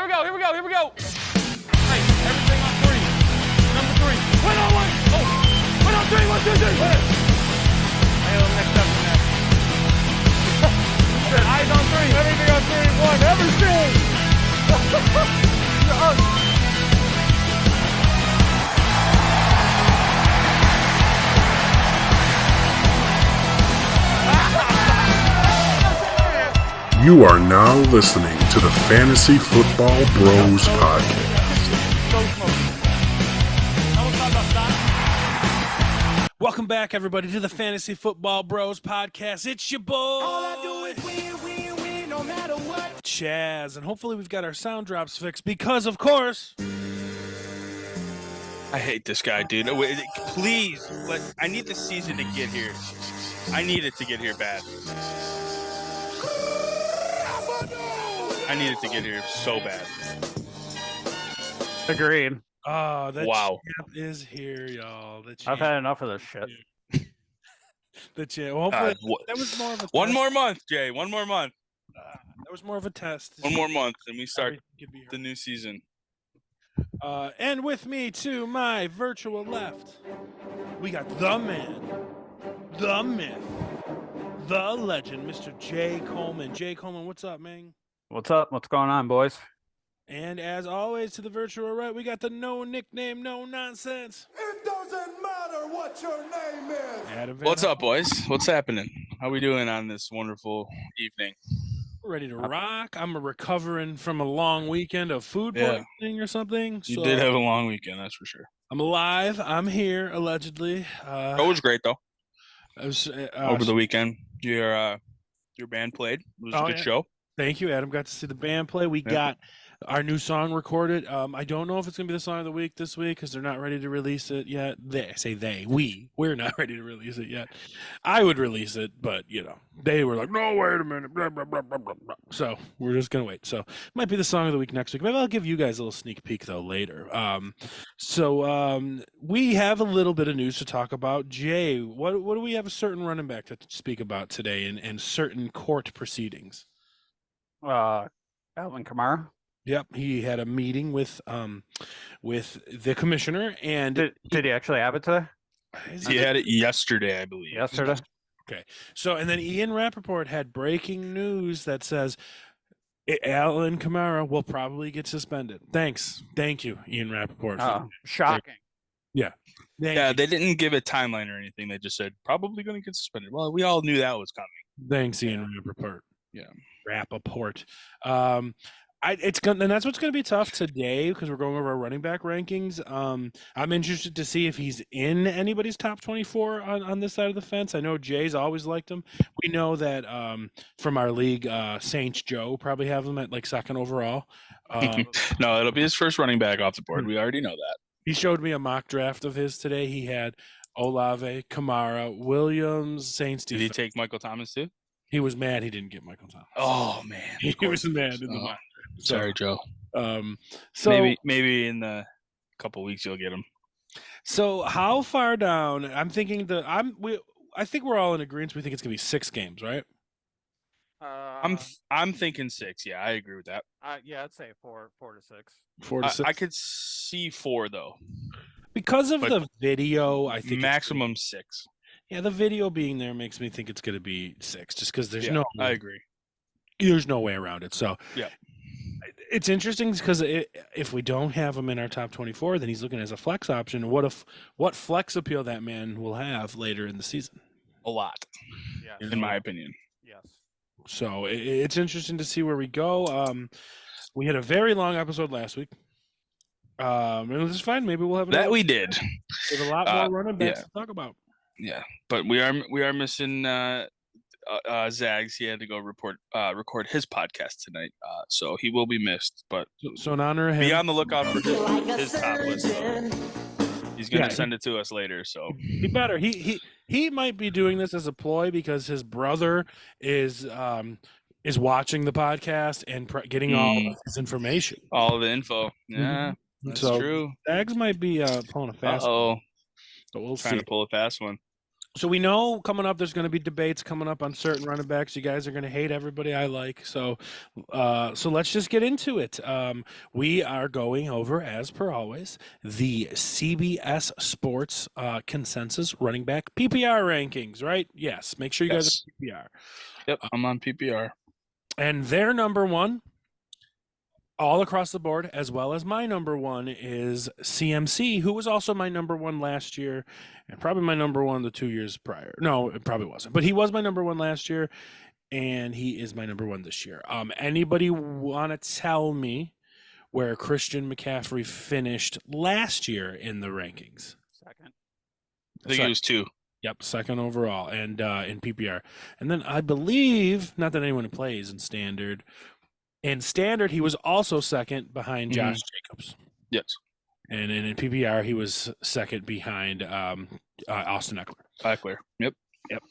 Here we go. Hey, everything on 3. Number 3. 1 on 1. Oh. 1 on 3. 1, 2, 3. Win it. I know the next step from that. Eyes on 3. Everything on 3. 1. Everything. You are now listening to the Fantasy Football Bros Podcast. Welcome back, everybody, to the Fantasy Football Bros Podcast. It's your boy, All I do is win, no matter what. Chaz, and hopefully we've got our sound drops fixed because, of course, I hate this guy, dude. Please, I need the season to get here. I need it to get here bad. I need it to get here so bad. Agreed. that Wow. champ is here, y'all. I've had enough of this shit. The champ. Well, hopefully, that was more of a One test. more month, Jay. One more month. That was more of a test. One more month, and we start Could be the new season. And with me to my virtual left, we got the man, the myth, the legend, Mr. Jay Coleman. Jay Coleman, what's up, man? What's up? What's going on, boys? And as always, to the virtual right, we got the no nickname, no nonsense. It doesn't matter what your name is. Adam Van What's Hut. up, boys? What's happening? How we doing on this wonderful evening? We're ready to rock. I'm recovering from a long weekend of food Yeah. poisoning or something. You so did have a long weekend, that's for sure. I'm alive. I'm here, allegedly. It was great, though. I was, Over the weekend, your band played. It was a good yeah. show. Thank you, Adam. Got to see the band play. We got our new song recorded. I don't know if it's going to be the song of the week this week because they're not ready to release it yet. We're not ready to release it yet. I would release it, but, they were like, no, wait a minute. Blah, blah, blah, blah, blah, blah. So we're just going to wait. So it might be the song of the week next week. Maybe I'll give you guys a little sneak peek, though, later. We have a little bit of news to talk about. Jay, what do we have a certain running back to speak about today in certain court proceedings? Alvin Kamara. Yep, he had a meeting with the commissioner, and Did he actually have it today? He had it yesterday, I believe. Yesterday? Okay, so and then Ian Rappaport had breaking news that says Alvin Kamara will probably get suspended. Thank you, Ian Rappaport. Oh, shocking. Thank Yeah, you. they didn't give a timeline or anything. They just said probably going to get suspended. Well, we all knew that was coming. Thanks, Ian Rappaport. Yeah. Rappaport. And that's what's going to be tough today because we're going over our running back rankings. I'm interested to see if he's in anybody's top 24 on this side of the fence. I know Jay's always liked him. We know that from our league, Saints Joe probably have him at like second overall. No, it'll be his first running back off the board. We already know that. He showed me a mock draft of his today. He had Olave, Kamara, Williams, Saints Did he defense. take Michael Thomas too? He was mad he didn't get Michael Thomas. Oh man, He was mad in the mock draft. So, Sorry, Joe. So maybe in a couple weeks you'll get him. So how far down? I'm thinking I think we're all in agreement. We think it's gonna be 6 games, right? I'm thinking 6. Yeah, I agree with that. Yeah, I'd say 4 to 6. 4 to 6. I could see 4 though. Because of but the video, I think maximum 6. Yeah, the video being there makes me think it's gonna be 6, just because there's I agree. there's no way around it. So Yeah. It's interesting because if we don't have him in our top 24, then he's looking as a flex option. What flex appeal that man will have later in the season? A lot, Yes. in my opinion. Yes. So it's interesting to see where we go. We had a very long episode last week. And it was fine. Maybe we'll have That we did. with a lot more running backs to talk about. Yeah, but we are missing Zags. He had to go record his podcast tonight, so he will be missed. But So in honor of him, be on the lookout for his top list. He's gonna send it to us later. So he better. He might be doing this as a ploy because his brother is watching the podcast and getting all of his information. all the info. Yeah, that's So true. Zags might be pulling a fast one. Uh-oh. But we'll Trying see. to pull a fast one. So we know coming up, there's going to be debates coming up on certain running backs. You guys are going to hate everybody I like. So let's just get into it. We are going over, as per always, the CBS Sports consensus running back PPR rankings, right? Yes. Make sure you guys are PPR. Yep, I'm on PPR. And their number one, all across the board, as well as my number one, is CMC, who was also my number one last year and probably my number one the 2 years prior. No, it probably wasn't, but he was my number one last year and he is my number one this year. Anybody want to tell me where Christian McCaffrey finished last year in the rankings? Second. I think it was 2. Yep, second overall and in PPR. And then I believe, not that anyone plays in standard, he was also second behind Josh Jacobs. Yes. And in PPR, he was second behind Austin Eckler. Eckler. Yep.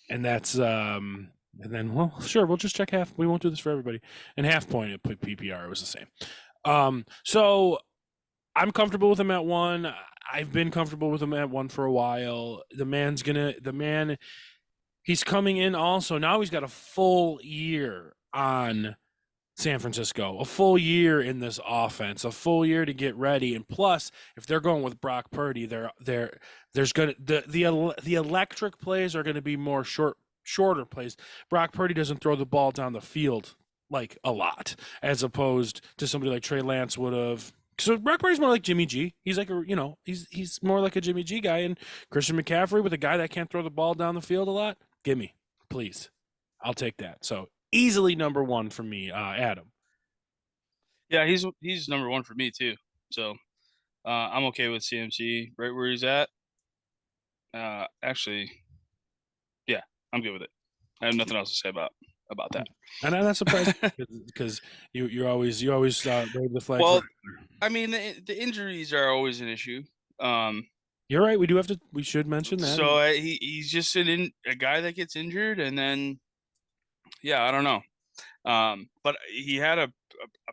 And that's and then, well, sure, we'll just check half. We won't do this for everybody. And half point at PPR, it was the same. So I'm comfortable with him at 1. I've been comfortable with him at 1 for a while. He's coming in also. Now he's got a full year on San Francisco, a full year in this offense, a full year to get ready. And plus, if they're going with Brock Purdy, there's going to the electric plays are going to be more shorter plays. Brock Purdy doesn't throw the ball down the field like a lot, as opposed to somebody like Trey Lance would have. So Brock Purdy's more like Jimmy G. He's like he's more like a Jimmy G guy. And Christian McCaffrey with a guy that can't throw the ball down the field a lot. Give me, please. I'll take that. So easily number one for me, Adam. Yeah, he's number 1 for me too. So I'm okay with CMC right where he's at. Actually, yeah, I'm good with it. I have nothing else to say about that. And I'm not surprised because you always wave the flag. Well, I mean the injuries are always an issue. You're right. We should mention that. So he's just a guy that gets injured, and then yeah, I don't know. But he had a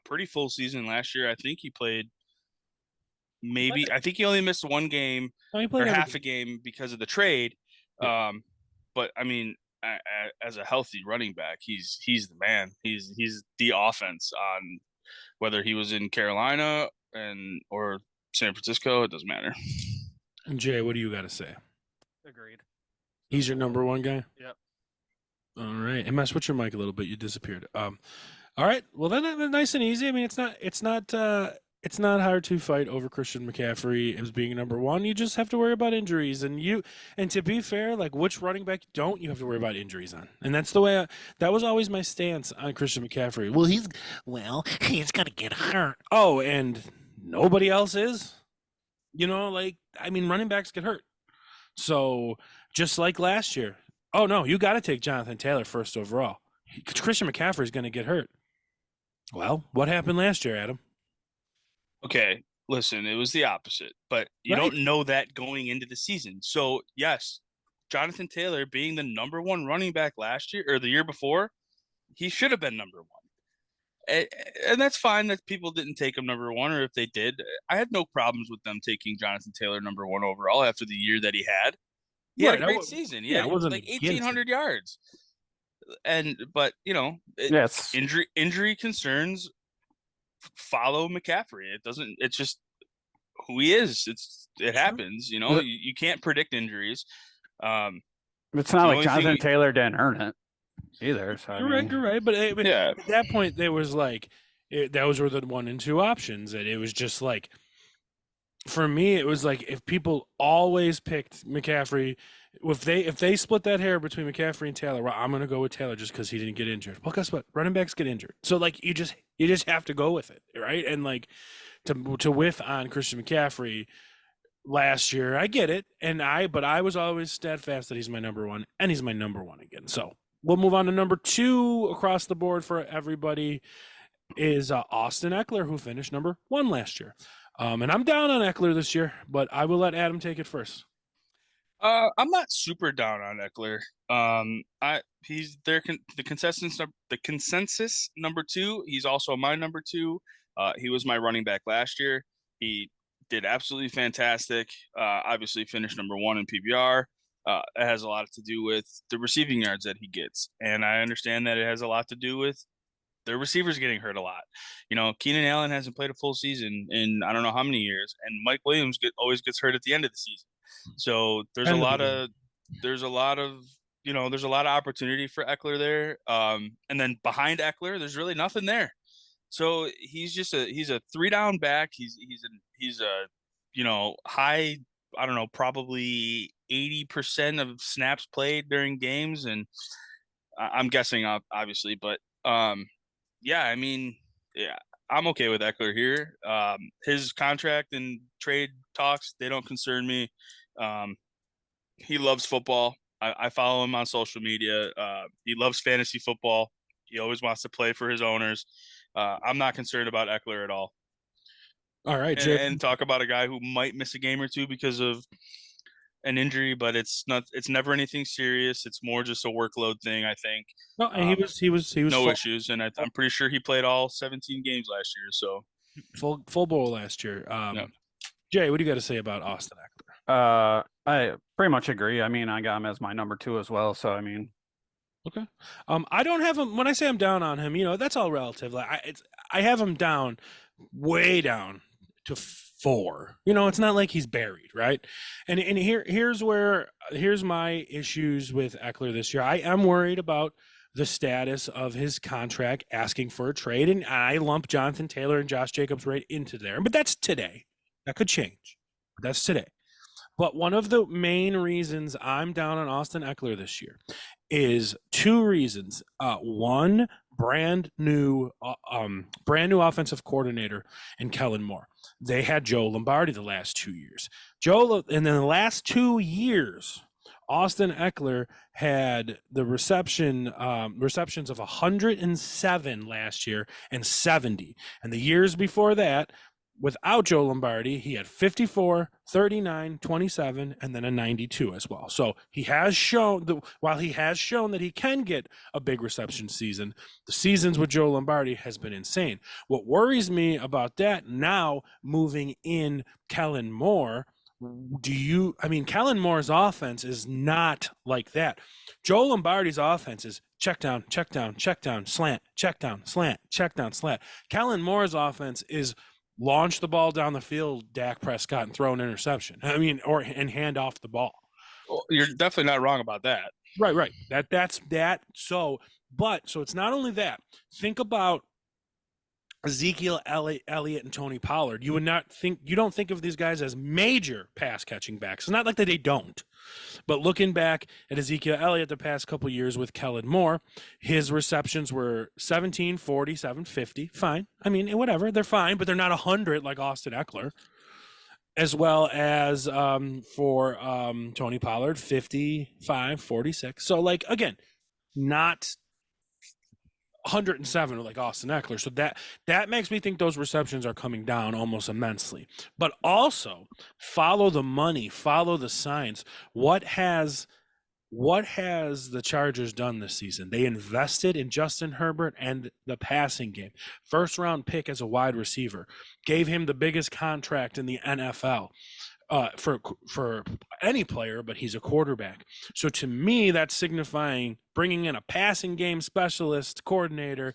pretty full season last year. I think he played I think he only missed 1 game or half a game because of the trade. Yeah. But I mean, as a healthy running back, he's the man. He's the offense on whether he was in Carolina or San Francisco. It doesn't matter. Jay, what do you got to say? Agreed. He's your number 1 guy? Yep. All right. And switch your mic a little bit. You disappeared. All right. Well, then nice and easy. I mean, it's not hard to fight over Christian McCaffrey as being number 1. You just have to worry about injuries. And to be fair, like which running back don't you have to worry about injuries on? And that's the way that was always my stance on Christian McCaffrey. Well, he's going to get hurt. Oh, and nobody else is. Running backs get hurt. So just like last year. Oh, no, you got to take Jonathan Taylor first overall. Christian McCaffrey is going to get hurt. Well, what happened last year, Adam? Okay, listen, it was the opposite, but you don't know that going into the season. So, yes, Jonathan Taylor being the number 1 running back last year or the year before, he should have been number 1. And that's fine that people didn't take him number 1, or if they did, I had no problems with them taking Jonathan Taylor number 1 overall after the year that he had. He had a great season. Yeah, it was like 1,800 yards. But Yes, injury concerns follow McCaffrey. It's just who he is. It happens. You can't predict injuries. It's not like Jonathan Taylor didn't earn it either. So You're right. But at that point, there was those were the 1 and 2 options, and it was just like, for me, it was like if people always picked McCaffrey, if they split that hair between McCaffrey and Taylor, well, I'm gonna go with Taylor just because he didn't get injured. Well, guess what? Running backs get injured, so like you just have to go with it, right? And like to whiff on Christian McCaffrey last year, I get it, but I was always steadfast that he's my number 1, and he's my number 1 again. So we'll move on to number 2 across the board for everybody is Austin Eckler, who finished number 1 last year. And I'm down on Eckler this year, but I will let Adam take it first. I'm not super down on Eckler. He's the consensus number 2. He's also my number 2. He was my running back last year. He did absolutely fantastic. Obviously finished number 1 in PPR. it has a lot to do with the receiving yards that he gets. And I understand that it has a lot to do with the receivers getting hurt a lot. Keenan Allen hasn't played a full season in I don't know how many years, and Mike Williams always gets hurt at the end of the season. So there's a lot of opportunity for Eckler there. And then behind Eckler, there's really nothing there. So he's a 3-down back. He's a high, I don't know, probably 80% of snaps played during games, and I'm guessing obviously, but yeah, I mean, yeah, I'm okay with Eckler here. His contract and trade talks, they don't concern me. He loves football. I follow him on social media. He loves fantasy football. He always wants to play for his owners. I'm not concerned about Eckler at all. All right, Jay. And talk about a guy who might miss a game or two because of an injury, but it's never anything serious. It's more just a workload thing, I think. No, and he was no issues, and I'm pretty sure he played all 17 games last year. So full bowl last year. Yeah. Jay, what do you got to say about Austin Eckler? I pretty much agree. I mean, I got him as my number 2 as well. So I mean, okay. I don't have him. When I say I'm down on him, that's all relative. Like I have him down, way down to 4. It's not like he's buried, right? And here's my issues with Eckler this year. I am worried about the status of his contract, asking for a trade, and I lump Jonathan Taylor and Josh Jacobs right into there. But that's today. That could change. But that's today. But one of the main reasons I'm down on Austin Eckler this year is 2 reasons. One, brand new offensive coordinator in Kellen Moore. They had Joe Lombardi the last 2 years. And in the last 2 years, Austin Eckler had the receptions of 107 last year and 70. And the years before that, without Joe Lombardi, he had 54, 39, 27, and then a 92 as well. So he has shown while he has shown that he can get a big reception season, the seasons with Joe Lombardi has been insane. What worries me about that now, moving in Kellen Moore, Kellen Moore's offense is not like that. Joe Lombardi's offense is check down, slant, check down, slant, check down, slant. Kellen Moore's offense is launch the ball down the field, Dak Prescott, and throw an interception. And hand off the ball. Well, you're definitely not wrong about that. Right. That's that. So it's not only that. Think about Ezekiel Elliott and Tony Pollard. You don't think of these guys as major pass catching backs. It's not like that they don't. But looking back at Ezekiel Elliott the past couple years with Kellen Moore, his receptions were 17, 40, 750. Fine. I mean, whatever. They're fine, but they're not 100 like Austin Eckler. As well as for Tony Pollard, 55, 46. So, again, not 107 like Austin Eckler. So that makes me think those receptions are coming down almost immensely. But also follow the money, follow the signs. What has the Chargers done this season? They invested in Justin Herbert and the passing game. First round pick as a wide receiver, gave him the biggest contract in the NFL. For any player, but he's a quarterback. So to me, that's signifying bringing in a passing game specialist coordinator,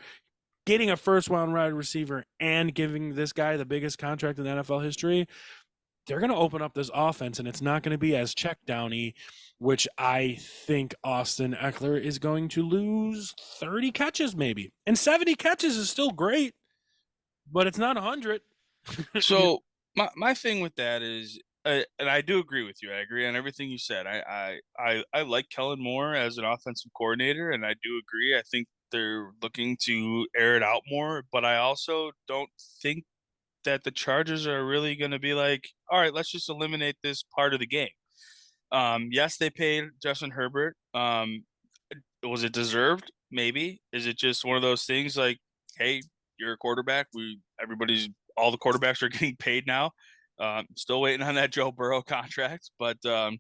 getting a first-round wide receiver, and giving this guy the biggest contract in NFL history. They're going to open up this offense, and it's not going to be as check-downy, which I think Austin Eckler is going to lose 30 catches maybe. And 70 catches is still great, but it's not 100. So my thing with that is, and I do agree with you. I agree on everything you said. I like Kellen Moore as an offensive coordinator, and I do agree. I think they're looking to air it out more, but I also don't think that the Chargers are really going to be like, all right, let's just eliminate this part of the game. Yes, they paid Justin Herbert. Was it deserved? Maybe. Is it just one of those things like, hey, you're a quarterback. All the quarterbacks are getting paid now. Still waiting on that Joe Burrow contract, but I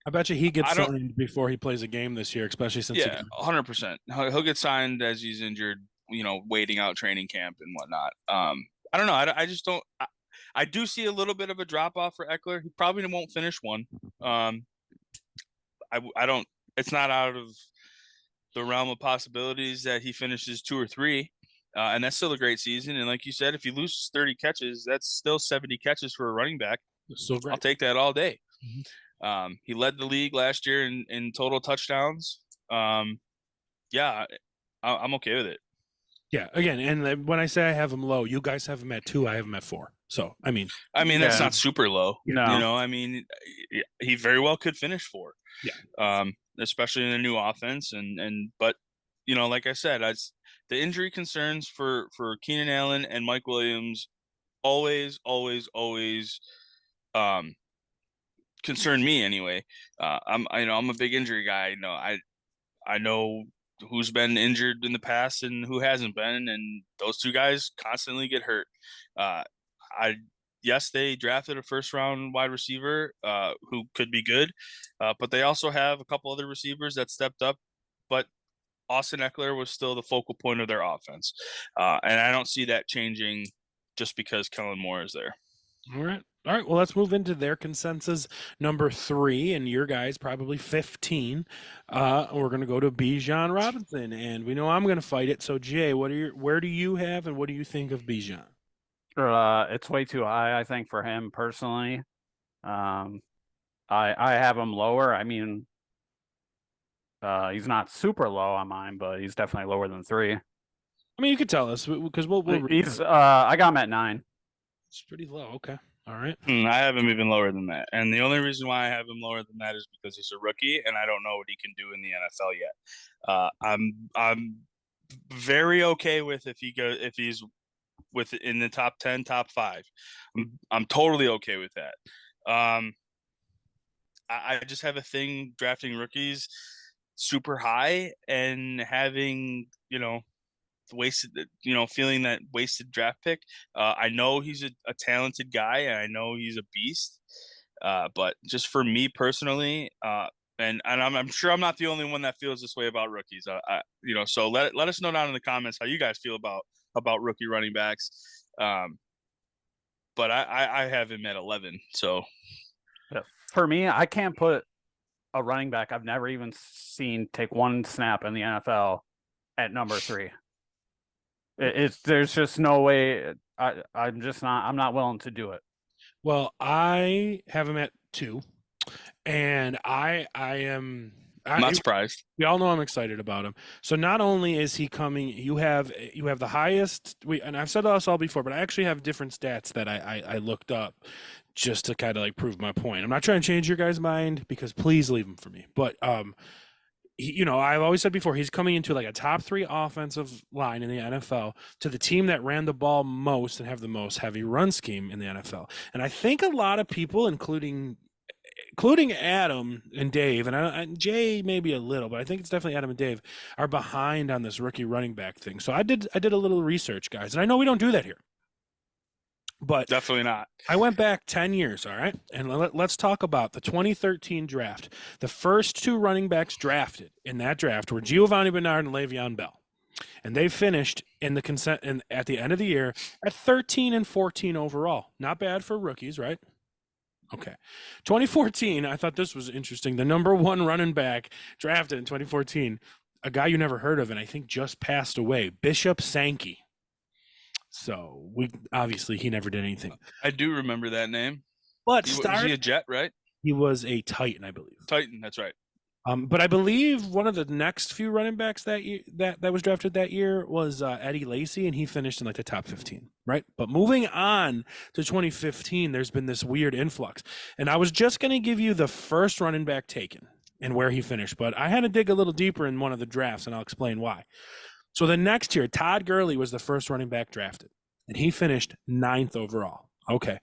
bet you he gets signed before he plays a game this year, especially since 100%. He'll get signed as he's injured, waiting out training camp and whatnot. I don't know. I just don't. I do see a little bit of a drop off for Eckler. He probably won't finish one. I don't. It's not out of the realm of possibilities that he finishes 2 or 3, and that's still a great season. And like you said, if he loses 30 catches, that's still 70 catches for a running back. So great. I'll take that all day. He led the league last year in total touchdowns. Yeah, I'm okay with it. Yeah, again, and when I say I have him low, you guys have him at 2, I have him at 4. So, I mean, that's not super low. No. You know, I mean, he very well could finish 4. Yeah. Especially in the new offense, but you know, like I said, the injury concerns for Keenan Allen and Mike Williams always concern me anyway. I'm a big injury guy. I know who's been injured in the past and who hasn't been, and those 2 guys constantly get hurt. Yes, they drafted a first-round wide receiver who could be good, but they also have a couple other receivers that stepped up. But Austin Eckler was still the focal point of their offense, and I don't see that changing just because Kellen Moore is there. All right. Well, let's move into their consensus number 3, and your guys probably 15. We're going to go to BIJAN Robinson, and we know I'm going to fight it. So, Jay, where do you have, and what do you think of BIJAN? It's way too high, I think, for him personally. I have him lower. I mean, he's not super low on mine, but he's definitely lower than 3. I mean, you could tell us because we'll he's I got him at 9. It's pretty low. Okay. All right. I have him even lower than that. And the only reason why I have him lower than that is because he's a rookie and I don't know what he can do in the NFL yet. I'm very okay with if he's in the top 10, top 5. I'm totally okay with that. I just have a thing drafting rookies super high and having, feeling that wasted draft pick. I know he's a talented guy and I know he's a beast. But just for me personally, and I'm sure I'm not the only one that feels this way about rookies. So let us know down in the comments how you guys feel about rookie running backs. But I have him at 11. So for me, I can't put a running back I've never even seen take one snap in the NFL at number 3. There's just no way. I'm not willing to do it. Well, I have him at 2, and I am. I'm not surprised. We all know I'm excited about him. So not only is he coming, you have the highest. And I've said this all before, but I actually have different stats that I looked up just to kind of like prove my point. I'm not trying to change your guys' mind because please leave him for me. But I've always said before, he's coming into like a top 3 offensive line in the NFL to the team that ran the ball most and have the most heavy run scheme in the NFL. And I think a lot of people, including Adam and Dave, and Jay maybe a little, but I think it's definitely Adam and Dave, are behind on this rookie running back thing. So I did a little research, guys, and I know we don't do that here. But definitely not. I went back 10 years, all right? And let's talk about the 2013 draft. The first 2 running backs drafted in that draft were Giovanni Bernard and Le'Veon Bell. And they finished at the end of the year at 13 and 14 overall. Not bad for rookies, right? Okay. 2014, I thought this was interesting. The number 1 running back drafted in 2014, a guy you never heard of and I think just passed away, Bishop Sankey. So he never did anything. I do remember that name. But was he a Jet, right? He was a Titan, I believe. Titan, that's right. But I believe one of the next few running backs that year, that was drafted that year was Eddie Lacy, and he finished in like the top 15, right? But moving on to 2015, there's been this weird influx. And I was just going to give you the first running back taken and where he finished, but I had to dig a little deeper in one of the drafts, and I'll explain why. So the next year, Todd Gurley was the first running back drafted, and he finished 9th overall. Okay.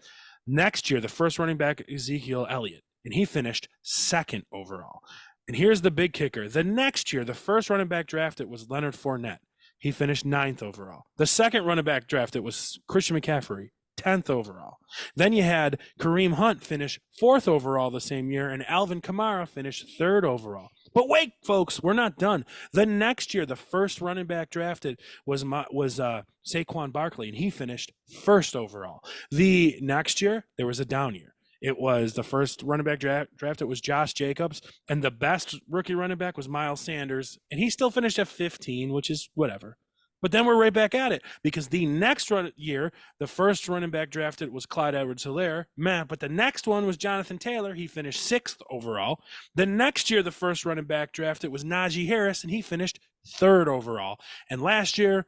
Next year, the first running back, Ezekiel Elliott, and he finished 2nd overall. And here's the big kicker. The next year, the first running back drafted was Leonard Fournette. He finished 9th overall. The second running back drafted was Christian McCaffrey, 10th overall. Then you had Kareem Hunt finish 4th overall the same year, and Alvin Kamara finished 3rd overall. But wait, folks, we're not done. The next year, the first running back drafted was Saquon Barkley, and he finished 1st overall. The next year, there was a down year. It was the first running back draft. It was Josh Jacobs, and the best rookie running back was Miles Sanders, and he still finished at 15, which is whatever. But then we're right back at it because the next year, the first running back drafted was Clyde Edwards-Helaire. But the next one was Jonathan Taylor. He finished 6th overall. The next year, the first running back drafted was Najee Harris, and he finished 3rd overall. And last year,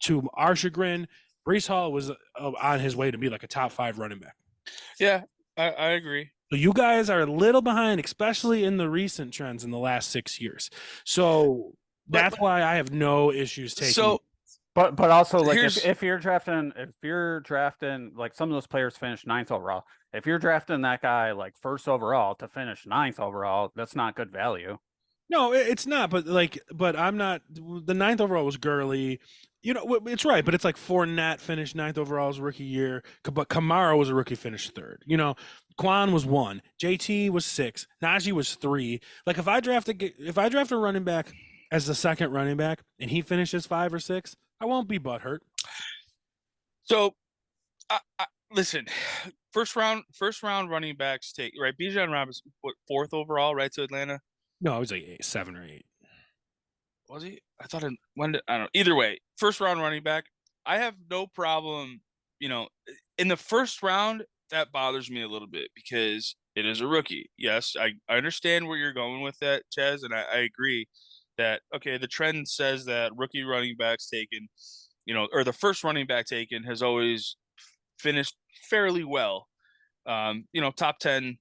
to our chagrin, Breece Hall was on his way to be like a top 5 running back. Yeah, I agree. So you guys are a little behind, especially in the recent trends in the last 6 years. So that's why I have no issues taking. So, but also like if you're drafting like some of those players finish 9th overall. If you're drafting that guy like 1st overall to finish 9th overall, that's not good value. No, it's not. But I'm not. The 9th overall was Gurley. You know, it's right, but it's like Fournette finished 9th overall as rookie year, but Kamara was a rookie, finished 3rd. You know, Quan was 1, JT was 6, Najee was 3. Like if I draft a running back as the 2nd running back and he finishes 5 or 6, I won't be butthurt. So, listen, first round running backs take right. BIJAN Robinson, 4th overall, right, to Atlanta. No, it was like 7 or 8. Was he? I thought I don't know. Either way, first round running back. I have no problem. You know, in the first round, that bothers me a little bit because it is a rookie. Yes, I understand where you're going with that, Chaz, and I agree that okay, the trend says that rookie running backs taken, you know, or the first running back taken has always finished fairly well. You know, top 10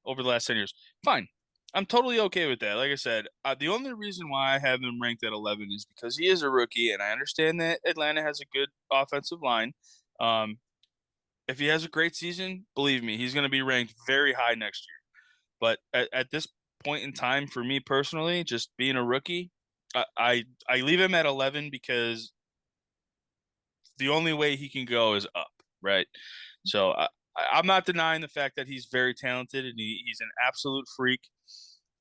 over the last 10 years. Fine. I'm totally okay with that. Like I said, the only reason why I have him ranked at 11 is because he is a rookie, and I understand that Atlanta has a good offensive line. If he has a great season, believe me, he's going to be ranked very high next year. But at this point in time, for me personally, just being a rookie, I leave him at 11 because the only way he can go is up, right? So I'm not denying the fact that he's very talented and he's an absolute freak.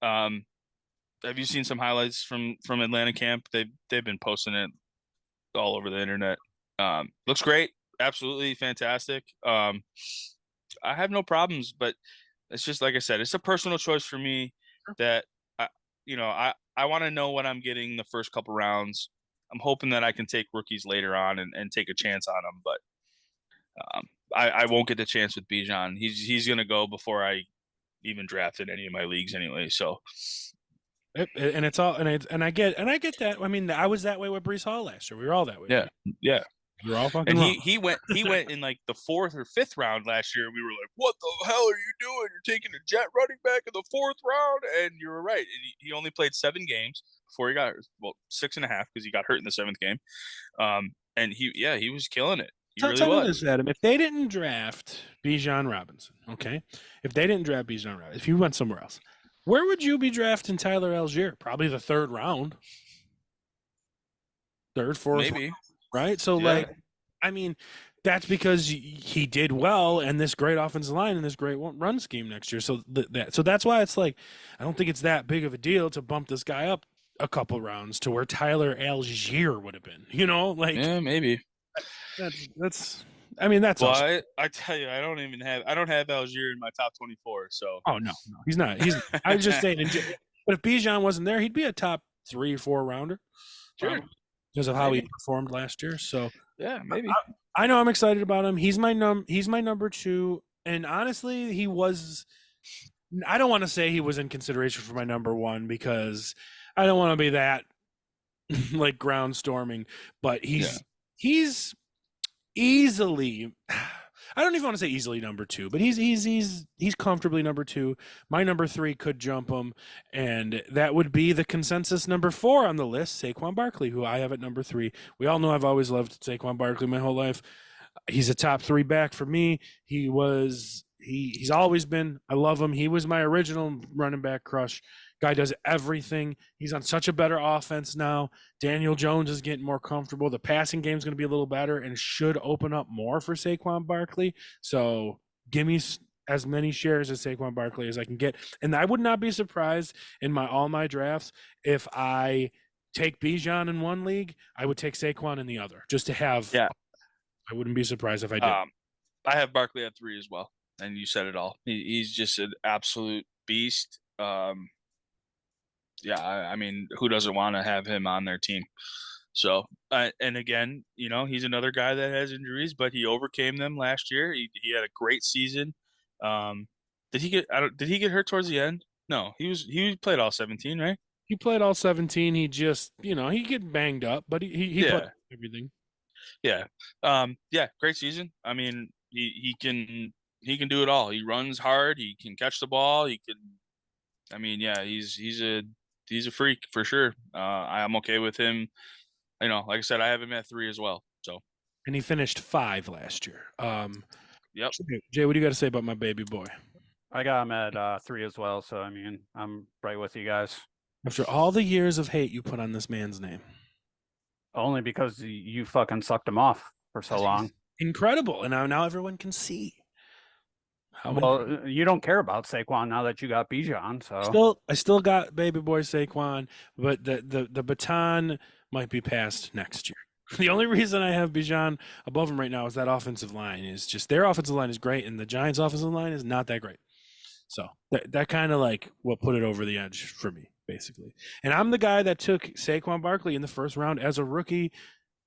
Have you seen some highlights from Atlanta camp? They've been posting it all over the internet. Looks great, absolutely fantastic. I have no problems, but it's just like I said, it's a personal choice for me that I want to know what I'm getting the first couple rounds. I'm hoping that I can take rookies later on and take a chance on them, but I won't get the chance with BIJAN. He's going to go before I even drafted any of my leagues anyway. So, and it's all and I get that. I mean, I was that way with Breece Hall last year. We were all that way. Yeah. We were all fucking. And wrong. he went in like the 4th or 5th round last year. We were like, "What the hell are you doing? You're taking a jet running back in the 4th round?" And you were right. And he only played 7 games before he got 6.5 because he got hurt in the 7th game. And he was killing it. Tell me this, Adam. If they didn't draft Bijan Robinson, okay? If they didn't draft Bijan Robinson, if you went somewhere else, where would you be drafting Tyler Algier? Probably the 3rd round. 3rd, 4th. Maybe. Right? So, I mean, that's because he did well and this great offensive line and this great run scheme next year. So that's why it's like, I don't think it's that big of a deal to bump this guy up a couple rounds to where Tyler Algier would have been. You know, like maybe. That's well, awesome. I tell you, I don't have Algier in my top 24. So no, he's not. I was just saying, but if Bijan wasn't there, he'd be a top 3 or 4 rounder. Sure. Because of how he performed last year. So yeah, maybe. I know I'm excited about him. He's my number 2, and honestly, he was. I don't want to say he was in consideration for my number 1 because I don't want to be that like ground storming, but he's easily, I don't even want to say easily number 2, but he's comfortably number 2. My number 3 could jump him, and that would be the consensus number 4 on the list, Saquon Barkley, who I have at number 3. We all know I've always loved Saquon Barkley my whole life. He's a top 3 back for me. He's always been. I love him. He was my original running back crush. Guy does everything. He's on such a better offense now. Daniel Jones is getting more comfortable. The passing game is going to be a little better and should open up more for Saquon Barkley. So give me as many shares as Saquon Barkley as I can get. And I would not be surprised in all my drafts if I take Bijan in one league, I would take Saquon in the other just to have. Yeah. I wouldn't be surprised if I did. I have Barkley at 3 as well. and you said it all. He's just an absolute beast. Yeah, I mean, who doesn't want to have him on their team? So, and again, he's another guy that has injuries, but he overcame them last year. He had a great season. Did he get hurt towards the end? No, he played all 17, right? He played all 17. He just, he get banged up, but he played everything. Yeah. Yeah, great season. I mean, he can do it all. He runs hard, he can catch the ball, I mean, yeah, he's a freak for sure. I'm okay with him. Like I said, I have him at 3 as well. So, and he finished 5 last year. Yep. Jay, what do you got to say about my baby boy? I got him at 3 as well. So I mean, I'm right with you guys. After all the years of hate you put on this man's name, only because you fucking sucked him off for so long. Incredible, and now everyone can see. Well, you don't care about Saquon now that you got BIJAN, so I still got baby boy Saquon, but the baton might be passed next year. The only reason I have BIJAN above him right now is that offensive line is just their offensive line is great, and the Giants' offensive line is not that great. So that kind of like what put it over the edge for me, basically. And I'm the guy that took Saquon Barkley in the first round as a rookie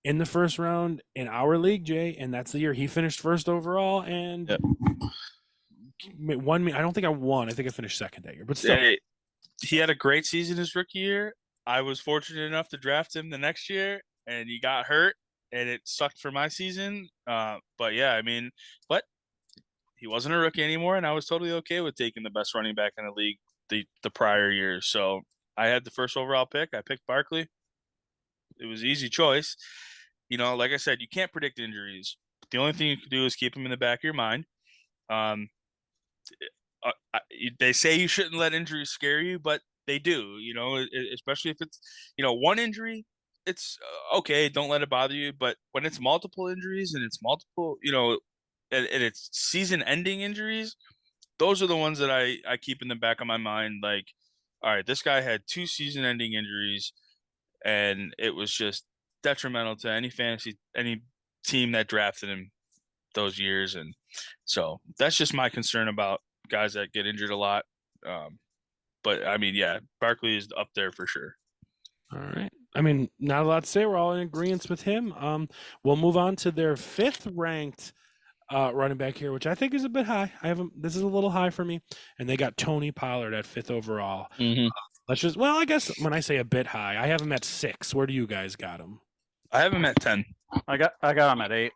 in the first round in our league, Jay, and that's the year he finished first overall and won me. I don't think I won. I think I finished second that year, but still. He had a great season his rookie year. I was fortunate enough to draft him the next year, and he got hurt, and it sucked for my season. But yeah, I mean, but he wasn't a rookie anymore, and I was totally okay with taking the best running back in the league the prior years. So I had the first overall pick. I picked Barkley. It was an easy choice. Like I said, you can't predict injuries. The only thing you can do is keep them in the back of your mind. They say you shouldn't let injuries scare you, but they do, especially if it's, one injury, it's okay. Don't let it bother you. But when it's multiple injuries and it's multiple, and it's season ending injuries, those are the ones that I keep in the back of my mind. Like, all right, this guy had 2 season ending injuries and it was just detrimental to any team that drafted him those years. And so that's just my concern about guys that get injured a lot. But I mean, yeah, Barkley is up there for sure. All right. I mean, not a lot to say. We're all in agreement with him. We'll move on to their 5th ranked running back here, which I think is a bit high. This is a little high for me. And they got Tony Pollard at 5th overall. Mm-hmm. I guess when I say a bit high, I have him at 6. Where do you guys got him? I have him at 10. I got him at 8.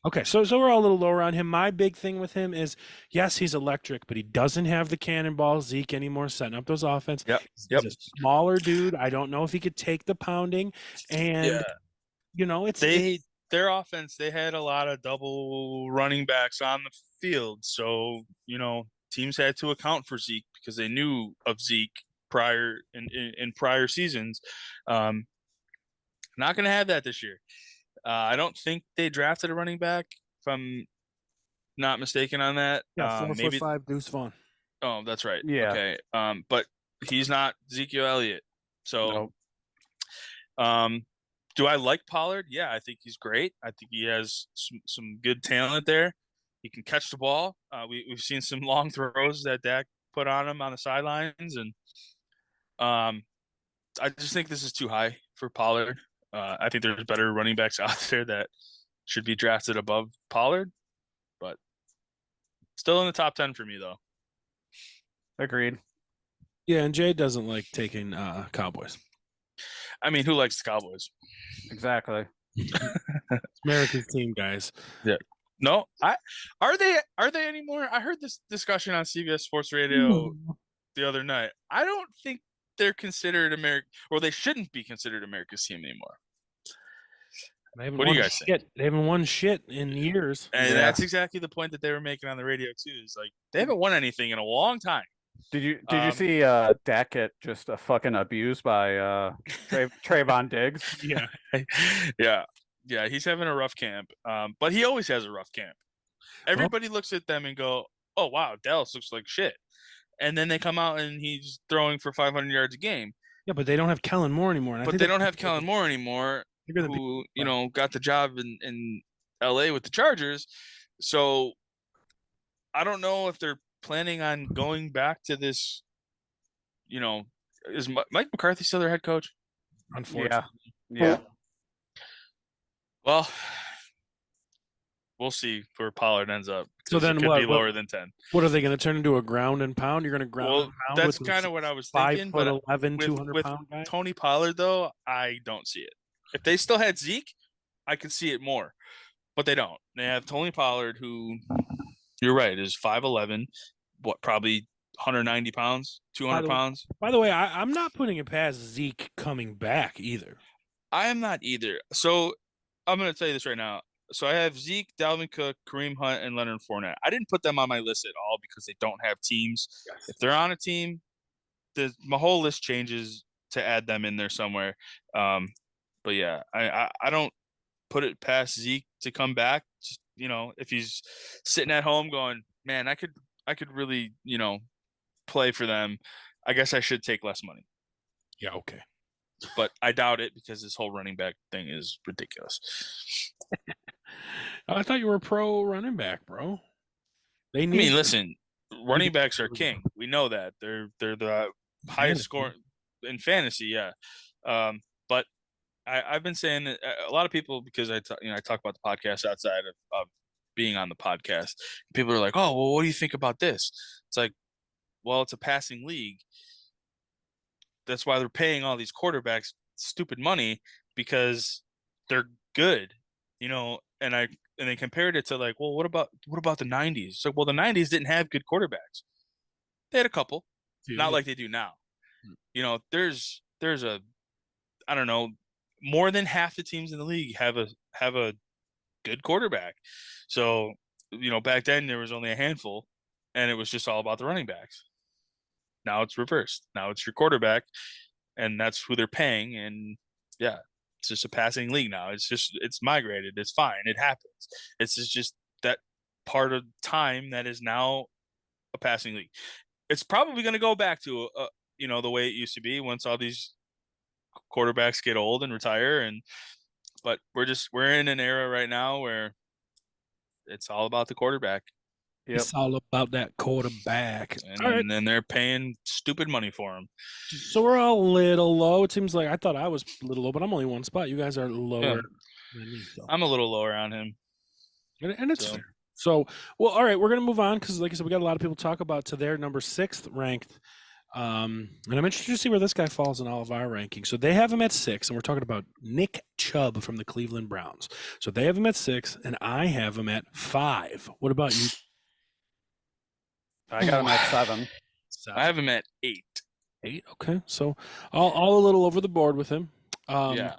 Okay, so we're all a little lower on him. My big thing with him is, yes, he's electric, but he doesn't have the cannonball Zeke anymore setting up those offense. Yep. He's a smaller dude. I don't know if he could take the pounding. And, their offense, they had a lot of double running backs on the field. So, teams had to account for Zeke because they knew of Zeke in prior seasons. Not going to have that this year. I don't think they drafted a running back, if I'm not mistaken on that. Yeah, 4'5" Deuce Vaughn. Oh, that's right. Yeah. Okay. But he's not Ezekiel Elliott. So, do I like Pollard? Yeah, I think he's great. I think he has some good talent there. He can catch the ball. We've seen some long throws that Dak put on him on the sidelines, and I just think this is too high for Pollard. I think there's better running backs out there that should be drafted above Pollard, but still in the top 10 for me, though. Agreed. Yeah, and Jay doesn't like taking Cowboys. I mean, who likes the Cowboys? Exactly. America's team, guys. Yeah. No, are they anymore? I heard this discussion on CBS Sports Radio the other night. I don't think they're considered America, or they shouldn't be considered America's team anymore. What do you guys think? They haven't won shit in years. And that's exactly the point that they were making on the radio too. Is like they haven't won anything in a long time. Did you see Dak get just fucking abused by Trayvon Diggs? Yeah. He's having a rough camp. But he always has a rough camp. Everybody looks at them and go, "Oh wow, Dallas looks like shit," and then they come out and he's throwing for 500 yards a game. Yeah, but they don't have Kellen Moore anymore. But they don't have Kellen Moore anymore, who got the job in LA with the Chargers. So I don't know if they're planning on going back to this. Is Mike McCarthy still their head coach? Unfortunately. Yeah. Well, we'll see where Pollard ends up. So then it could what? be lower than 10. What are they going to turn into a ground and pound? You're going to ground and pound That's with kind of what I was 5 thinking. foot But 11, with 200-pound guy? Tony Pollard, though, I don't see it. If they still had Zeke, I could see it more. But they don't. They have Tony Pollard, who, you're right, is 5'11", probably 190 pounds, 200 pounds. By the way, I'm not putting it past Zeke coming back either. I am not either. So I'm going to tell you this right now. So I have Zeke, Dalvin Cook, Kareem Hunt, and Leonard Fournette. I didn't put them on my list at all because they don't have teams. Yes. If they're on a team, my whole list changes to add them in there somewhere. But yeah, I don't put it past Zeke to come back. Just, if he's sitting at home going, man, I could really, play for them. I guess I should take less money. Yeah, okay. But I doubt it because this whole running back thing is ridiculous. I thought you were pro running back, bro. Listen, running backs are king. We know that. They're the highest score in fantasy, yeah. But I've been saying that a lot of people, because I talk about the podcast outside of being on the podcast. People are like, "Oh, well, what do you think about this?" It's like, well, it's a passing league. That's why they're paying all these quarterbacks stupid money, because they're good, and they compared it to like, well, what about the 90s? So, well, the 90s didn't have good quarterbacks. They had a couple, not like they do now. There's a, I don't know, more than half the teams in the league have a good quarterback. So, back then there was only a handful, and it was just all about the running backs. Now it's reversed. Now it's your quarterback, and that's who they're paying. And yeah, it's just a passing league now. It's migrated. It's fine. It happens. It's just that part of time that is now a passing league. It's probably going to go back to the way it used to be once all these quarterbacks get old and retire. But we're in an era right now where it's all about the quarterback. Yep. It's all about that quarterback. And then they're paying stupid money for him. So we're all a little low. It seems like I thought I was a little low, but I'm only one spot. You guys are lower than me. So. I'm a little lower on him. And it's fair. So, well, all right, we're going to move on because, like I said, we got a lot of people to talk about to their number 6th ranked. And I'm interested to see where this guy falls in all of our rankings. So they have him at 6, and we're talking about Nick Chubb from the Cleveland Browns. So they have him at 6, and I have him at 5. What about you? I got him at 7. I have him at 8. 8, okay. So all a little over the board with him. Yeah.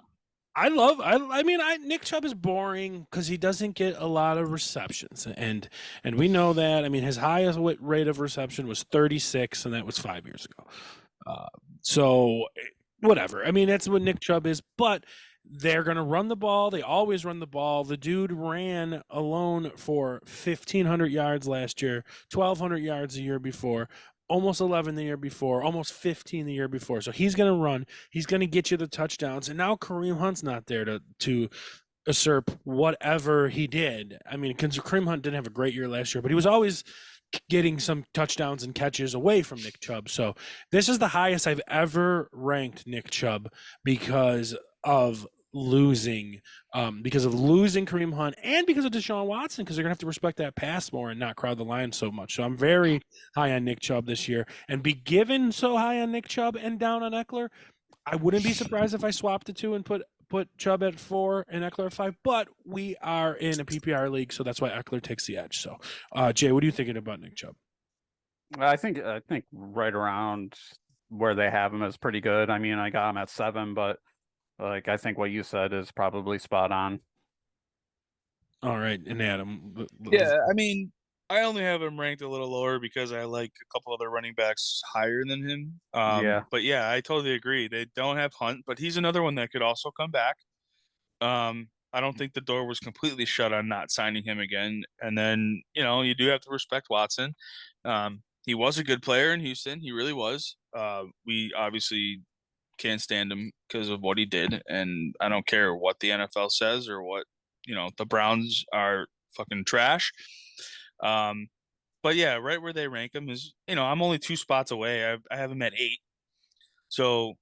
Nick Chubb is boring because he doesn't get a lot of receptions, and we know that. I mean, his highest rate of reception was 36, and that was 5 years ago. So whatever. I mean, that's what Nick Chubb is, but they're going to run the ball. They always run the ball. The dude ran alone for 1,500 yards last year, 1,200 yards the year before, almost 11 the year before, almost 15 the year before. So he's going to run. He's going to get you the touchdowns. And now Kareem Hunt's not there to usurp whatever he did. I mean, Kareem Hunt didn't have a great year last year, but he was always getting some touchdowns and catches away from Nick Chubb. So this is the highest I've ever ranked Nick Chubb because of losing Kareem Hunt and because of Deshaun Watson, because they're gonna have to respect that pass more and not crowd the line so much. So I'm very high on Nick Chubb this year, and be given so high on Nick Chubb and down on Eckler, I wouldn't be surprised if I swapped the two and put Chubb at 4 and Eckler at 5. But we are in a PPR league, so that's why Eckler takes the edge. So, Jay, what are you thinking about Nick Chubb? I think right around where they have him is pretty good. I mean, I got him at 7, but I think what you said is probably spot on. All right, and Adam. Yeah, I mean, I only have him ranked a little lower because I like a couple other running backs higher than him. But yeah, I totally agree. They don't have Hunt, but he's another one that could also come back. I don't think the door was completely shut on not signing him again. And then, you do have to respect Watson. He was a good player in Houston. He really was. We obviously can't stand him because of what he did. And I don't care what the NFL says or what, the Browns are fucking trash. But But yeah, right where they rank him is, I'm only 2 spots away. I have him at 8. So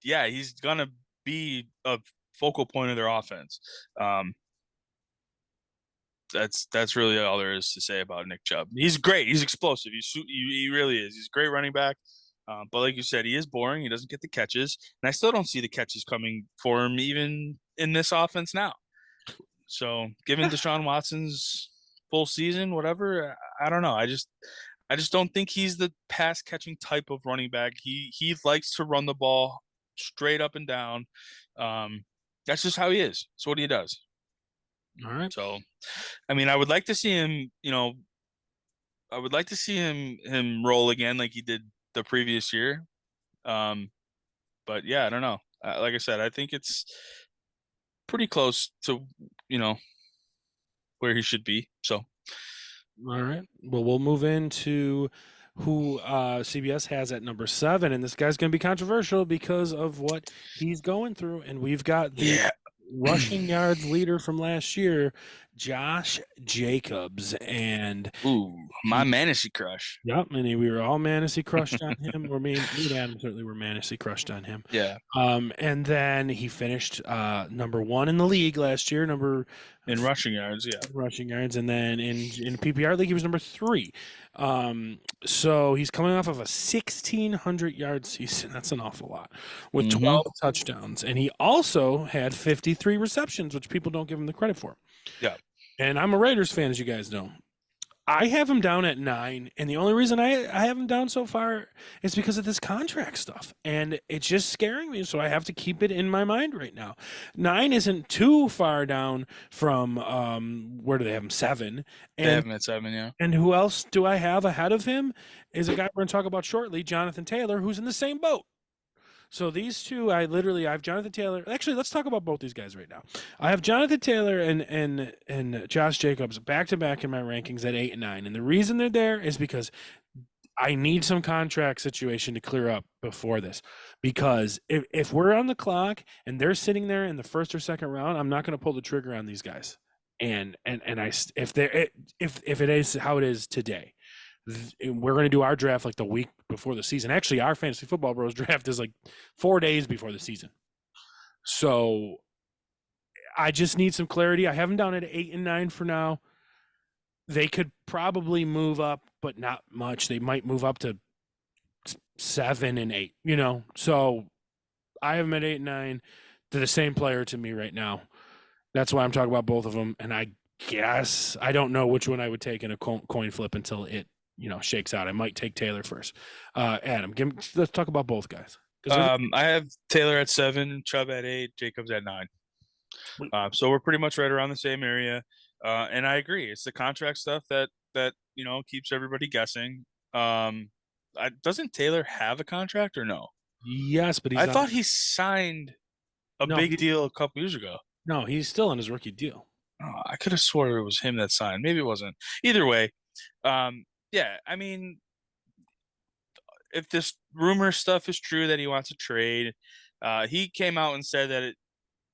yeah, he's gonna be a focal point of their offense. That's really all there is to say about Nick Chubb. He's great. He's explosive. He really is. He's a great running back. But like you said, he is boring. He doesn't get the catches, and I still don't see the catches coming for him even in this offense now. So, given Deshaun Watson's full season, whatever, I don't know. I just don't think he's the pass catching type of running back. He likes to run the ball straight up and down. That's just how he is. It's what he does. All right. So, I mean, I would like to see him, I would like to see him roll again like he did the previous year. But yeah, I don't know. Like I said, I think it's pretty close to, where he should be. So, all right. Well, we'll move into who CBS has at number 7, and this guy's going to be controversial because of what he's going through. And we've got the rushing yards leader from last year, Josh Jacobs, and my Fantasy crush. Yep, and we were all Fantasy crushed on him. Or me and Adam certainly were Fantasy crushed on him. Yeah. And then he finished number 1 in the league last year, in rushing yards, yeah. Rushing yards, and then in PPR league he was number 3. So he's coming off of a 1,600-yard season. That's an awful lot, with 12 touchdowns, and he also had 53 receptions, which people don't give him the credit for. Yeah. And I'm a Raiders fan, as you guys know. I have him down at 9, and the only reason I have him down so far is because of this contract stuff, and it's just scaring me, so I have to keep it in my mind right now. 9 isn't too far down from, where do they have him? 7. And, they have him at 7, yeah. And who else do I have ahead of him is a guy we're going to talk about shortly, Jonathan Taylor, who's in the same boat. So these two, I have Jonathan Taylor. Actually, let's talk about both these guys right now. I have Jonathan Taylor and Josh Jacobs back to back in my rankings at 8 and 9, and the reason they're there is because I need some contract situation to clear up before this. Because if we're on the clock and they're sitting there in the first or second round, I'm not going to pull the trigger on these guys. And if it is how it is today. We're going to do our draft like the week before the season. Actually, our Fantasy Football Bros draft is like 4 days before the season. So I just need some clarity. I have them down at 8 and 9 for now. They could probably move up, but not much. They might move up to 7 and 8, So I have them at 8 and 9. They're the same player to me right now. That's why I'm talking about both of them. And I guess I don't know which one I would take in a coin flip until it shakes out. I might take Taylor first. Adam, let's talk about both guys. I have Taylor at 7, Chubb at 8, Jacobs at 9. So we're pretty much right around the same area. And I agree. It's the contract stuff that keeps everybody guessing. Doesn't Taylor have a contract or no? Yes, but I thought he signed a big deal a couple years ago. No, he's still on his rookie deal. Oh, I could have swore it was him that signed. Maybe it wasn't. Either way, yeah, I mean, if this rumor stuff is true that he wants to trade, he came out and said that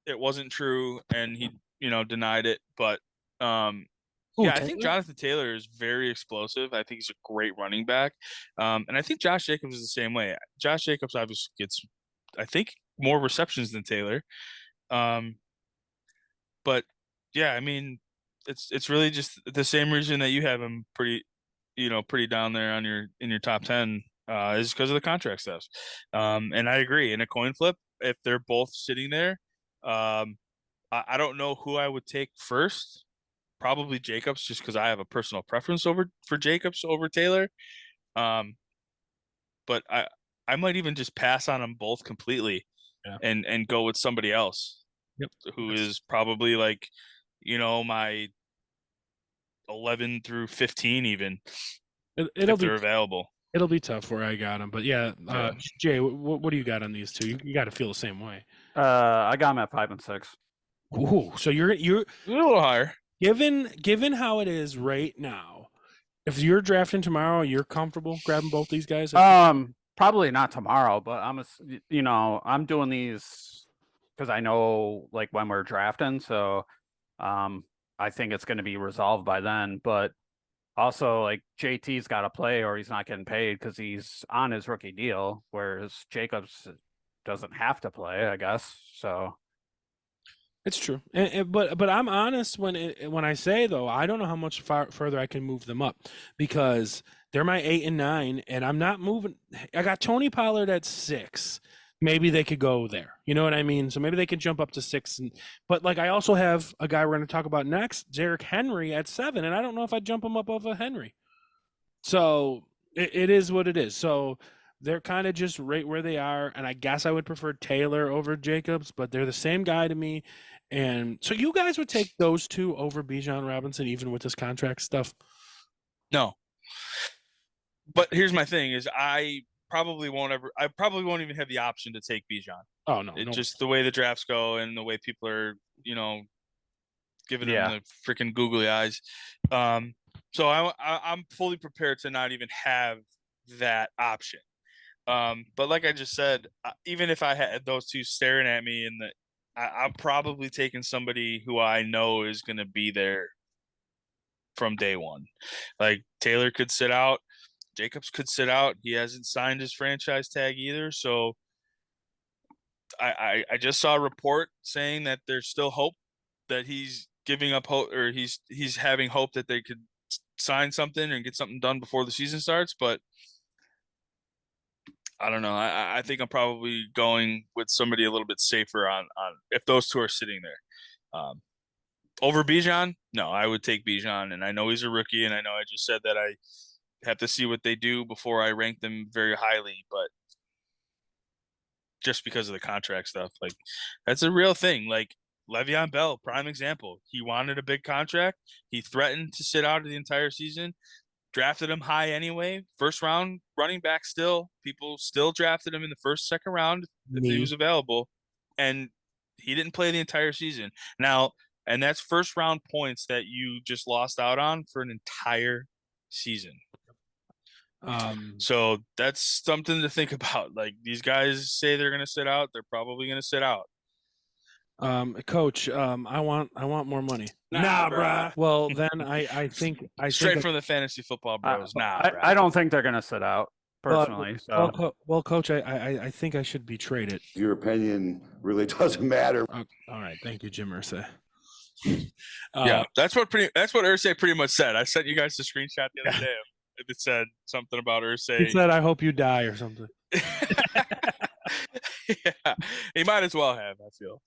it wasn't true, and he denied it. But I think Jonathan Taylor is very explosive. I think he's a great running back, and I think Josh Jacobs is the same way. Josh Jacobs obviously gets, I think, more receptions than Taylor, but yeah, I mean, it's really just the same reason that you have him pretty down there in your top 10 is because of the contract stuff. And I agree. In a coin flip, if they're both sitting there, I don't know who I would take first. Probably Jacobs, just because I have a personal preference for Jacobs over Taylor. But I might even just pass on them both completely, and go with somebody else. Yep. Who is probably like, my 11 through 15 even, if they're available. It'll be tough where I got him, but yeah. Jay, what do you got on these two? You got to feel the same way. I got him at 5 and 6. Ooh, so you're a little higher. Given how it is right now, if you're drafting tomorrow, you're comfortable grabbing both these guys? Probably not tomorrow, but I'm doing these because I know like when we're drafting, so I think it's going to be resolved by then. But Also, like JT's got to play or he's not getting paid because he's on his rookie deal, whereas Jacobs doesn't have to play, I guess. So It's true, but I'm honest when I say though I don't know how much further I can move them up because they're my 8 and 9, and I'm not moving. I got Tony Pollard at 6. Maybe they could go there. You know what I mean? So maybe they can jump up to 6. But like I also have a guy we're going to talk about next, Derrick Henry at 7, and I don't know if I'd jump him up over Henry. So it is what it is. So they're kind of just right where they are, and I guess I would prefer Taylor over Jacobs, but they're the same guy to me. And so you guys would take those two over Bijan Robinson, even with this contract stuff? No. But here's my thing: is I probably won't even have the option to take Bijan. Oh no, It's just the way the drafts go and the way people are, giving him the freaking googly eyes. So I'm fully prepared to not even have that option. But like I just said, even if I had those two staring at me, I'm probably taking somebody who I know is going to be there from day one. Like Taylor could sit out, Jacobs could sit out. He hasn't signed his franchise tag either. So I just saw a report saying that there's still hope that he's giving up hope, or he's having hope that they could sign something and get something done before the season starts. But I don't know. I think I'm probably going with somebody a little bit safer on if those two are sitting there. Over Bijan, no, I would take Bijan, and I know he's a rookie, and I know I just said that I have to see what they do before I rank them very highly, but just because of the contract stuff, like that's a real thing. Like Le'Veon Bell, prime example. He wanted a big contract. He threatened to sit out of the entire season. Drafted him high anyway. First round running back still. People still drafted him in the first, second round if he was available. And he didn't play the entire season. Now, and that's first round points that you just lost out on for an entire season. So that's something to think about. Like these guys say they're going to sit out. They're probably going to sit out. Coach, I want more money. Nah, bruh. Well, then I think Straight from the fantasy football bros. I don't think they're going to sit out personally. Well, Coach, I think I should be traded. Your opinion really doesn't matter. All right, thank you, Jim Irsay. Yeah, that's what Irsay pretty much said. I sent you guys the screenshot the other day. It said something about Irsay. He said, "I hope you die" or something. Yeah, he might as well have. I feel.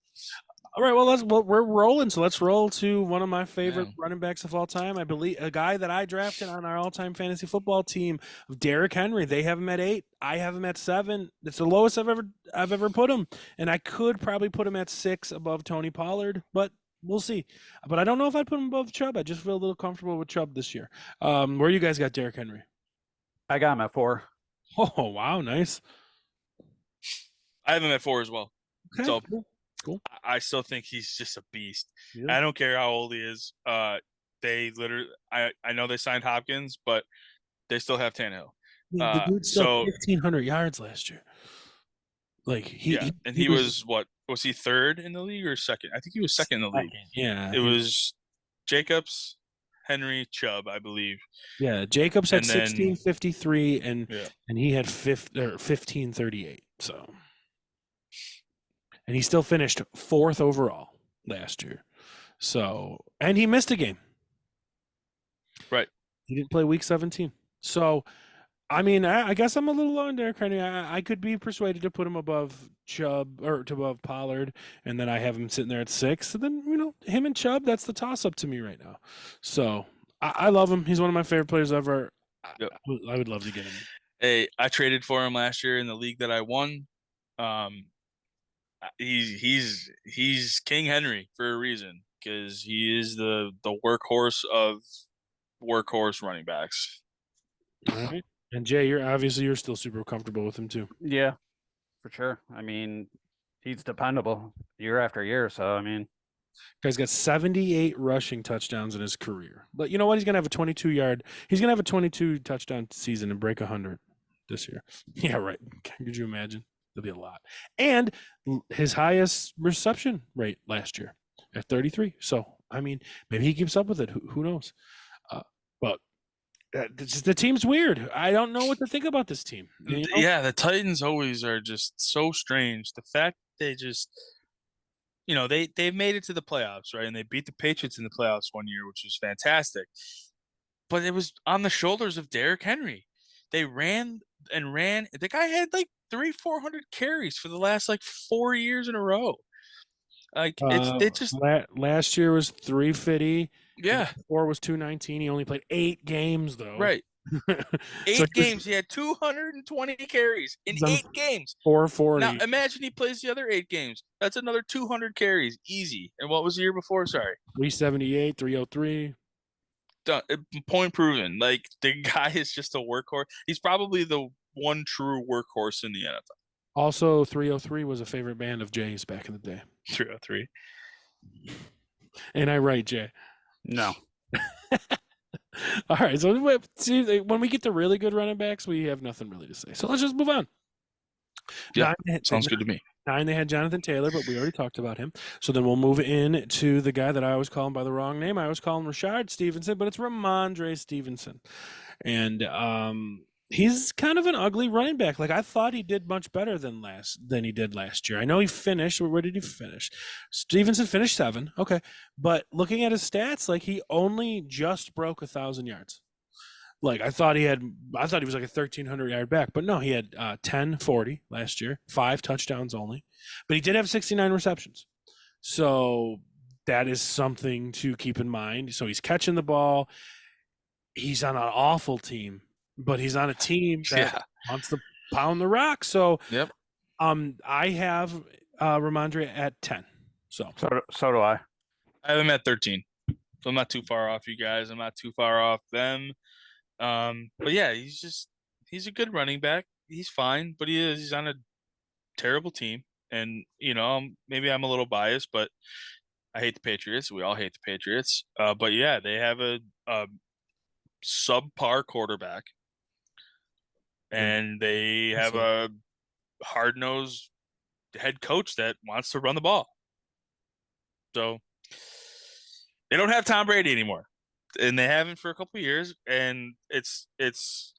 All right, well, we're rolling, so let's roll to one of my favorite running backs of all time. I believe a guy that I drafted on our all-time fantasy football team, Derrick Henry. They have him at 8. I have him at 7. It's the lowest I've ever put him, and I could probably put him at 6 above Tony Pollard, but we'll see. But I don't know if I'd put him above Chubb. I just feel a little comfortable with Chubb this year. Where you guys got Derrick Henry? I got him at 4. Oh, wow, nice. I have him at 4 as well. Okay, so cool. I still think he's just a beast. Yeah. I don't care how old he is. They literally, I know they signed Hopkins, but they still have Tannehill. The dude still 1,500 yards last year. Like he was what? Was he 3rd in the league or 2nd? I think he was 2nd in the league. Yeah, it was Jacobs, Henry, Chubb, I believe. Yeah, Jacobs had 1653, and he had 1538. So, and he still finished 4th overall last year. So, and he missed a game. Right. He didn't play week 17. So, I mean, I guess I'm a little low on Derrick Henry. I could be persuaded to put him above Chubb or above Pollard, and then I have him sitting there at 6. And then, him and Chubb, that's the toss-up to me right now. So, I love him. He's one of my favorite players ever. Yep. I would love to get him. Hey, I traded for him last year in the league that I won. He's King Henry for a reason, because he is the workhorse of workhorse running backs. All right. And Jay, you're still super comfortable with him too. Yeah, for sure. I mean, he's dependable year after year. So I mean, guy's got 78 rushing touchdowns in his career. But you know what? He's gonna have a 22 touchdown season and break 100 this year. Yeah, right. Could you imagine? There'll be a lot. And his highest reception rate last year at 33. So I mean, maybe he keeps up with it. Who knows? But The team's weird. I don't know what to think about this team. You know? Yeah, the Titans always are just so strange. The fact they just, they've made it to the playoffs, right? And they beat the Patriots in the playoffs one year, which was fantastic. But it was on the shoulders of Derrick Henry. They ran and ran. The guy had like 400 carries for the last like 4 years in a row. Like it's just last year was 350. yeah. Before was 219. He only played 8 games though. Right. So 8 games. He had 220 carries in 8 games. 440. Now imagine he plays the other 8 games. That's another 200 carries, easy. And what was the year before? Sorry, 378, 303. Done. Point proven. Like the guy is just a workhorse. He's probably the one true workhorse in the NFL. Also, 303 was a favorite band of Jay's back in the day. 303. And I write Jay. No. All right. So see, when we get to really good running backs, we have nothing really to say. So let's just move on. Yeah, sounds good to me. 9, they had Jonathan Taylor, but we already talked about him. So then we'll move in to the guy that I always call him by the wrong name. I always call him Rashard Stevenson, but it's Ramondre Stevenson. And he's kind of an ugly running back. Like I thought he did much better than he did last year. I know he finished. Where did he finish? Stevenson finished 7. Okay. But looking at his stats, like he only just broke 1,000 yards. Like I thought he was like a 1,300 yard back, but no, he had 1040 last year, 5 touchdowns only, but he did have 69 receptions. So that is something to keep in mind. So he's catching the ball. He's on an awful team, but he's on a team that wants to pound the rock. So yep. I have Ramondre at 10. So do I. I have him at 13. So I'm not too far off you guys. I'm not too far off them. But yeah, he's a good running back. He's fine, but he's on a terrible team. And, maybe I'm a little biased, but I hate the Patriots. We all hate the Patriots. But yeah, they have a subpar quarterback. And they have a hard-nosed head coach that wants to run the ball. So they don't have Tom Brady anymore. And they haven't for a couple of years, and it's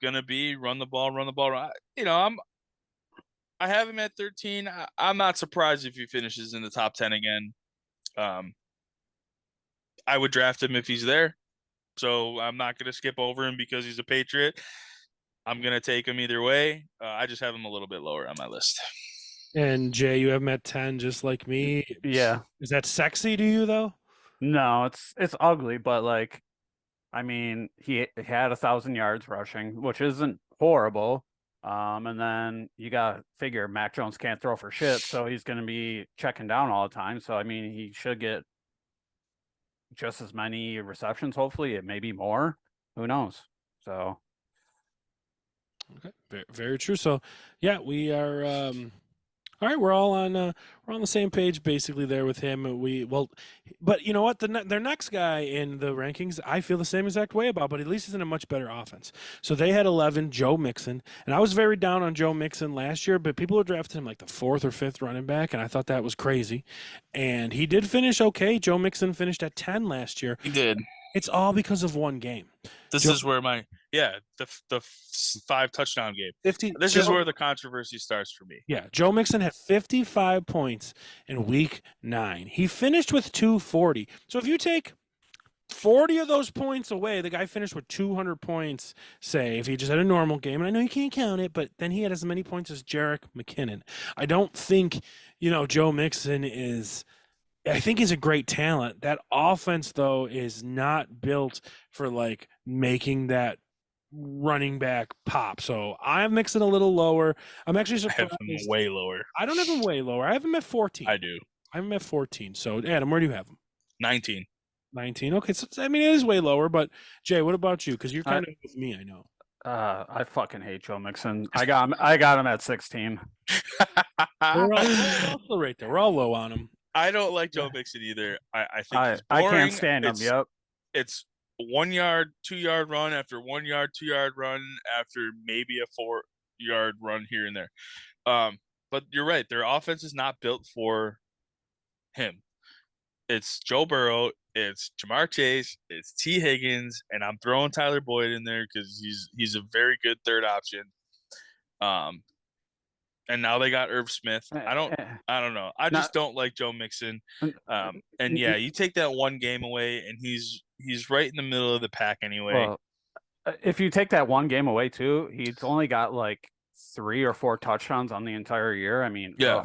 gonna be run the ball. I have him at 13. I'm not surprised if he finishes in the top 10 again. I would draft him if he's there, so I'm not gonna skip over him because he's a Patriot. I'm gonna take him either way. I just have him a little bit lower on my list. And Jay, you have him at 10, just like me. Yeah. Is that sexy to you though? No, it's ugly, but like. I mean, he had 1,000 yards rushing, which isn't horrible. And then you got to figure Mac Jones can't throw for shit, so he's going to be checking down all the time. So, I mean, he should get just as many receptions, hopefully, it may be more. Who knows? So. Okay, very, very true. So, yeah, we are all right, we're all on the same page basically there with him. But you know what? Their next guy in the rankings, I feel the same exact way about, but at least he's in a much better offense. So they had 11, Joe Mixon, and I was very down on Joe Mixon last year, but people were drafting him like the 4th or 5th running back, and I thought that was crazy. And he did finish okay. Joe Mixon finished at 10 last year. He did. It's all because of one game. This is where the 5 touchdown game. 50. This is where the controversy starts for me. Yeah, Joe Mixon had 55 points in week 9. He finished with 240. So if you take 40 of those points away, the guy finished with 200 points, say, if he just had a normal game. And I know you can't count it, but then he had as many points as Jerick McKinnon. I don't think, Joe Mixon is – I think he's a great talent. That offense, though, is not built for, like, making that running back pop. So I'm mixing a little lower. I'm actually surprised. I have him way lower. I don't have him way lower. I have him at 14. I do. I have him at 14. So, Adam, where do you have him? 19. 19. Okay, so, I mean, it is way lower. But, Jay, what about you? Because you're kind of with me, I know. I fucking hate Joe Mixon. I got him at 16. We're all right there. We're all low on him. I don't like Joe Mixon either. I think he's boring. I can't stand him. Yep. It's 1 yard, 2 yard run after 1 yard, 2 yard run after maybe a 4 yard run here and there. But you're right. Their offense is not built for him. it's Joe Burrow, it's Jamar Chase, it's T. Higgins, and I'm throwing Tyler Boyd in there because he's a very good third option. And now they got Irv Smith. I don't know. I just don't like Joe Mixon. And yeah, you take that one game away, and he's right in the middle of the pack anyway. Well, if you take that one game away too, he's only got like 3 or 4 touchdowns on the entire year. I mean, Yeah.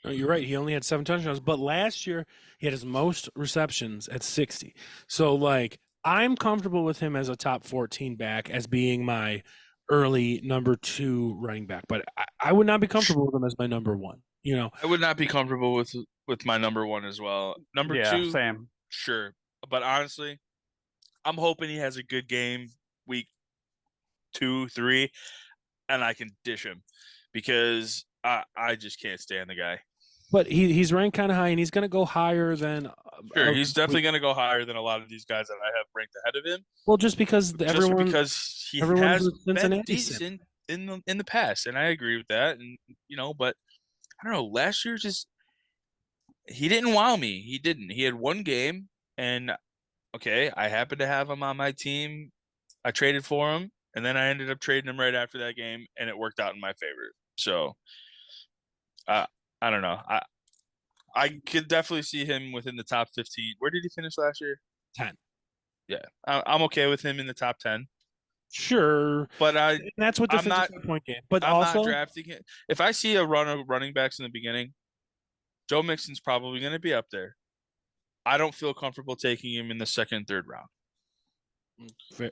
No, you're right. He only had 7 touchdowns, but last year he had his most receptions at 60. So, like, I'm comfortable with him as a top 14 back, as being my early number 2 running back, but I would not be comfortable with him as my number 1. You know, I would not be comfortable with my number 1 as well. Number 2, same. sure, but honestly, I'm hoping he has a good game week 2, 3, and I can dish him because I just can't stand the guy. but he's ranked kind of high, and he's going to go higher than. Sure, he's definitely going to go higher than a lot of these guys that I have ranked ahead of him. Well, just because he has been decent in the past, and I agree with that. And but I don't know. Last year, he didn't wow me. He didn't. He had one game, and okay, I happened to have him on my team. I traded for him, and then I ended up trading him right after that game, and it worked out in my favor. So, I don't know. I could definitely see him within the top 15. Where did he finish last year? 10. Yeah, I'm okay with him in the top 10. Sure, but that's what the 55-point game. But I'm also not drafting it. If I see a run of running backs in the beginning, Joe Mixon's probably going to be up there. I don't feel comfortable taking him in the second, third round.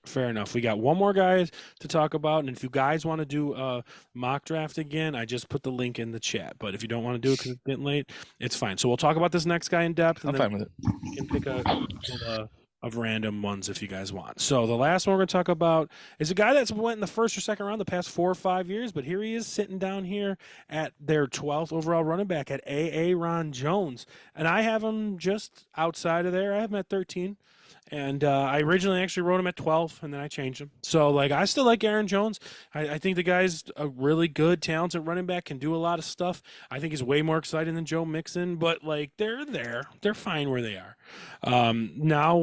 Fair enough. We got one more guy to talk about, and if you guys want to do a mock draft again, I just put the link in the chat. But if you don't want to do it because it's getting late, it's fine. So we'll talk about this next guy in depth. And I'm fine with it. You can pick a couple of random ones if you guys want. So the last one we're going to talk about is a guy that's went in the first or second round the past 4 or 5 years, but here he is sitting down here at their 12th overall running back at Aaron Jones, and I have him just outside of there. I have him at 13. And I originally actually wrote him at 12, and then I changed him. So, like, I still like Aaron Jones. I think the guy's a really good, talented running back, can do a lot of stuff. I think he's way more exciting than Joe Mixon, but, like, they're there. They're fine where they are. Now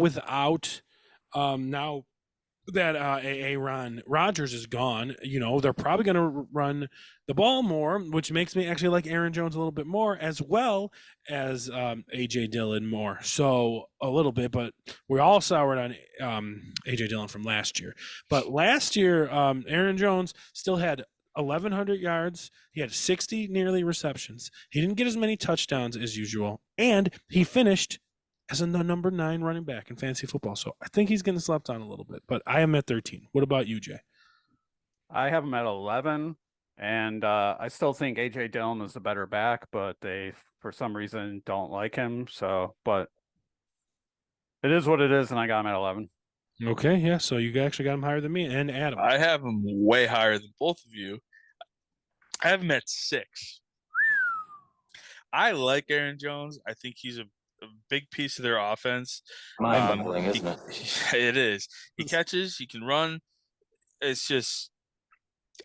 that Aaron Rodgers is gone, they're probably going to run the ball more, which makes me actually like Aaron Jones a little bit more, as well as A.J. Dillon more. So a little bit, but we all soured on A.J. Dillon from last year. But last year, Aaron Jones still had 1,100 yards. He had 60 nearly receptions. He didn't get as many touchdowns as usual, and he finished as the number 9 running back in fantasy football. So I think he's getting slept on a little bit, but I am at 13. What about you, Jay? I have him at 11, and I still think A.J. Dillon is the better back, but they, for some reason, don't like him. So, but it is what it is, and I got him at 11. Okay, yeah, so you actually got him higher than me and Adam. I have him way higher than both of you. I have him at 6. I like Aaron Jones. I think he's a big piece of their offense. Mind-boggling, isn't it? It is. He catches, he can run. It's just,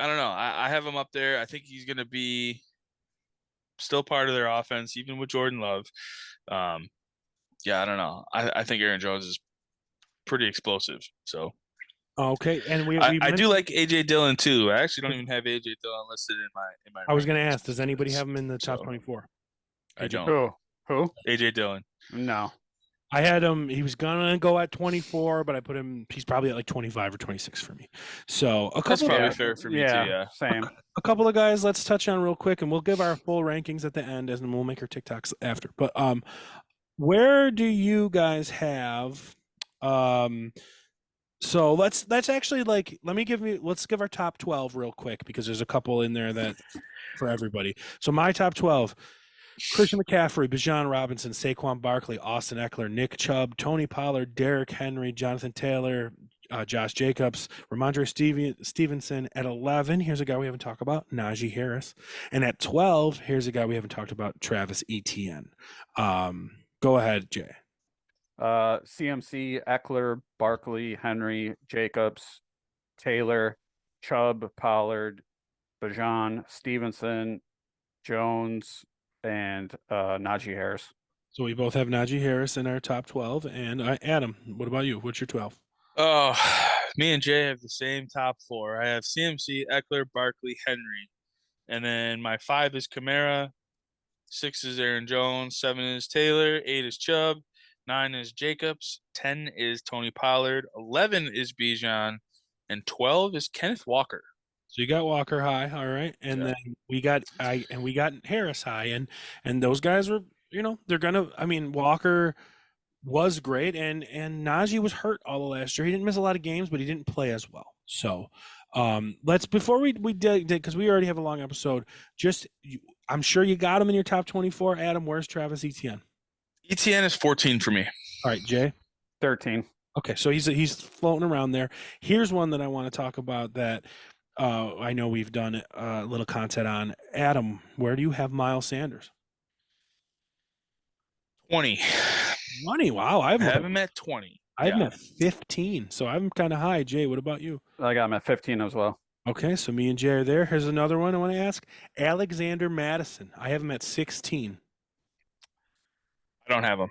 I don't know. I have him up there. I think he's going to be still part of their offense, even with Jordan Love. Yeah, I don't know. I think Aaron Jones is pretty explosive. So, okay, and I do like A.J. Dillon too. I actually don't even have A.J. Dillon listed in my. I was going to ask, does anybody have him in the top 24? I don't. Who? A.J. Dillon. No. I had him. He was gonna go at 24, but I put him. He's probably at like 25 or 26 for me. So that's probably fair for me too. Yeah, same. A couple of guys. Let's touch on real quick, and we'll give our full rankings at the end, and then we'll make our TikToks after. But where do you guys have? So let's actually let's give our top 12 real quick, because there's a couple in there that for everybody. So my top 12. Christian McCaffrey, Bijan Robinson, Saquon Barkley, Austin Eckler, Nick Chubb, Tony Pollard, Derrick Henry, Jonathan Taylor, Josh Jacobs, Ramondre Stevenson. At 11, here's a guy we haven't talked about, Najee Harris. And at 12, here's a guy we haven't talked about, Travis Etienne. Go ahead, Jay. CMC, Eckler, Barkley, Henry, Jacobs, Taylor, Chubb, Pollard, Bijan, Stevenson, Jones, and Najee Harris. So we both have Najee Harris in our top 12. And Adam, what about you? What's your 12? Oh, me and Jay have the same top 4. I have CMC, Eckler, Barkley, Henry. And then my 5 is Kamara, 6 is Aaron Jones, 7 is Taylor, 8 is Chubb, 9 is Jacobs, 10 is Tony Pollard, 11 is Bijan, and 12 is Kenneth Walker. So you got Walker high, all right, and Yeah. then we got Harris high, and those guys were, they're gonna. I mean, Walker was great, and Najee was hurt all the last year. He didn't miss a lot of games, but he didn't play as well. So, let's before we did because we already have a long episode. I'm sure you got him in your top 24. Adam, where's Travis Etienne? ETN is 14 for me. All right, Jay. 13. Okay, so he's floating around there. Here's one that I want to talk about that I know we've done a little content on. Adam, where do you have Miles Sanders? 20. 20. Wow, I have him at 20. I have him at 15, so I'm kind of high. Jay, what about you? I got him at 15 as well. Okay, so me and Jay are there. Here's another one I want to ask. Alexander Madison. I have him at 16. I don't have him.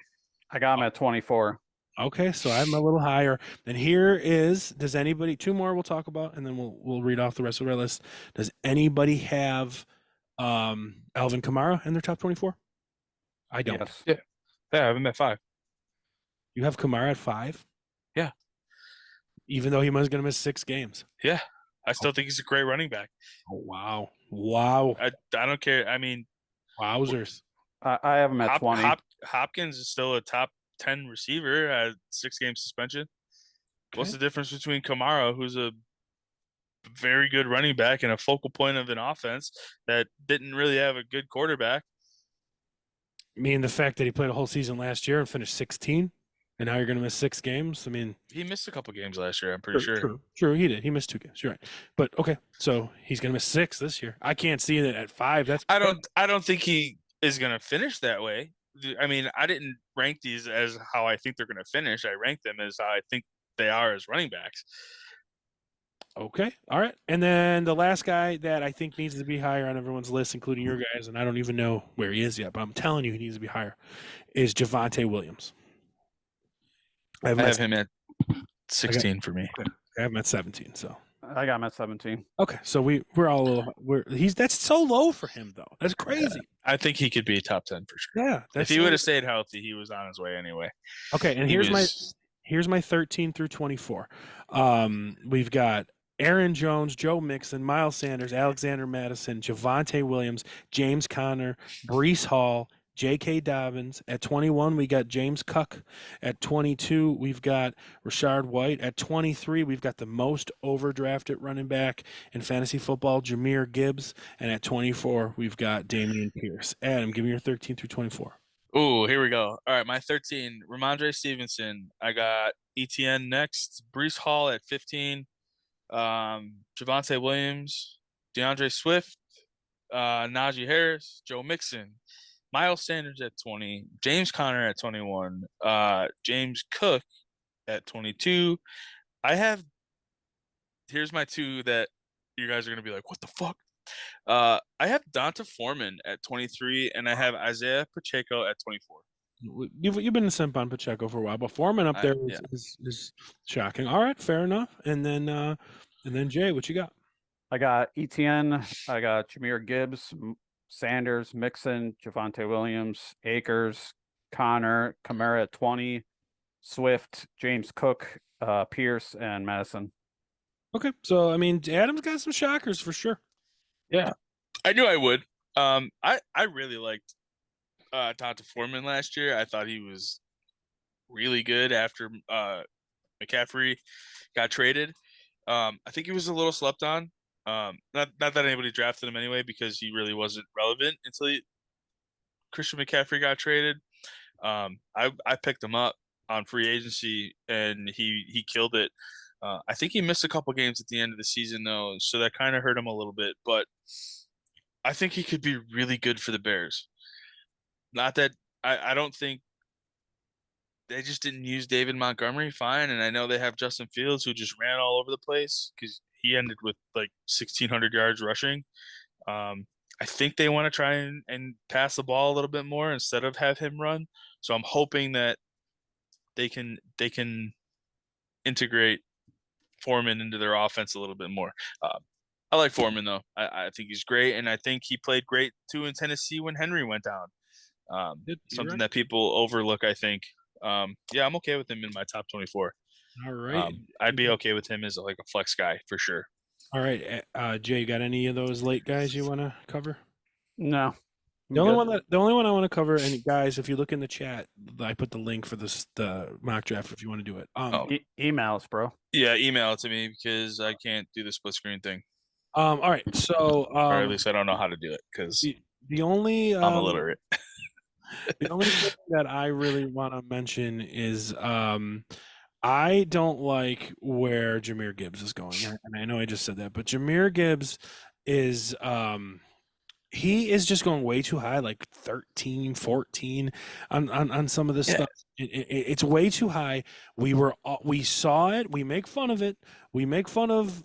I got him at 24. Okay, so I'm a little higher. And here is, does anybody, 2 more we'll talk about, and then we'll read off the rest of our list. Does anybody have Alvin Kamara in their top 24? I don't. Yes. Yeah, I have him at 5. You have Kamara at 5? Yeah. Even though he was going to miss 6 games. Yeah, I still think he's a great running back. Oh, wow. Wow. I don't care. I mean, Wowzers. I have him at 20. Hopkins is still a top 10 receiver at 6-game suspension. What's the difference between Kamara, who's a very good running back and a focal point of an offense that didn't really have a good quarterback? I mean, the fact that he played a whole season last year and finished 16, and now you're going to miss 6 games. I mean, he missed a couple games last year, I'm pretty sure. True, he did. He missed 2 games. You're right. But okay, so he's going to miss 6 this year. I can't see that at 5. I don't think he is going to finish that way. I mean, I didn't rank these as how I think they're going to finish. I ranked them as how I think they are as running backs. Okay. All right. And then the last guy that I think needs to be higher on everyone's list, including your guys, and I don't even know where he is yet, but I'm telling you he needs to be higher, is Javonte Williams. I have him at 16 for me. I have him at 17, so. I got him at 17. Okay, so we're all a little, that's so low for him though. That's crazy. Yeah, I think he could be top 10 for sure. Yeah, if he would have stayed healthy, he was on his way anyway. Okay, and here's my 13 through 24. We've got Aaron Jones, Joe Mixon, Miles Sanders, Alexander Madison, Javonte Williams, James Conner, Breece Hall, J.K. Dobbins. At 21, we got James Cook. At 22, we've got Rashard White. At 23, we've got the most overdrafted running back in fantasy football, Jahmyr Gibbs. And at 24, we've got Dameon Pierce. Adam, give me your 13 through 24. Oh, here we go. All right, my 13, Ramondre Stevenson. I got ETN next. Breece Hall at 15. Javonte Williams, DeAndre Swift, Najee Harris, Joe Mixon. Miles Sanders at 20, James Conner at 21, James Cook at 22. Here's my 2 that you guys are going to be like, what the fuck? I have Donta Foreman at 23, and I have Isaiah Pacheco at 24. You've been a simp on Pacheco for a while, but Foreman up there is shocking. All right, fair enough. And then Jay, what you got? I got ETN. I got Jahmyr Gibbs, Sanders, Mixon, Javonte Williams, Akers, Connor, Kamara at 20, Swift, James Cook, Pierce, and Madison. Okay, so I mean, Adam's got some shockers for sure. Yeah, I knew I would. I really liked Donta Foreman last year. I thought he was really good after McCaffrey got traded. I think he was a little slept on. Not that anybody drafted him anyway, because he really wasn't relevant until Christian McCaffrey got traded. I picked him up on free agency, and he killed it. I think he missed a couple games at the end of the season though, so that kind of hurt him a little bit. But I think he could be really good for the Bears. Not that I don't think they just didn't use David Montgomery fine, and I know they have Justin Fields who just ran all over the place because he ended with like 1,600 yards rushing. I I think they want to try and pass the ball a little bit more instead of have him run. So I'm hoping that they can integrate Foreman into their offense a little bit more. I like Foreman though. I think he's great, and I think he played great too in Tennessee when Henry went down. Something that people overlook, I think. Yeah, I'm okay with him in my top 24. All right. I'd be okay with him as like a flex guy for sure. All right, Jay, you got any of those late guys you want to cover? No. The only one I want to cover, and guys, if you look in the chat, I put the link for the mock draft if you want to do it. Emails, bro. Yeah, email it to me because I can't do the split screen thing. All right, so or at least I don't know how to do it because the only I'm illiterate. the only thing that I really want to mention is I don't like where Jahmyr Gibbs is going, and I know I just said that, but Jahmyr Gibbs is he is just going way too high, like 13, 14 on some of this stuff. It's way too high. We saw it. We make fun of it. We make fun of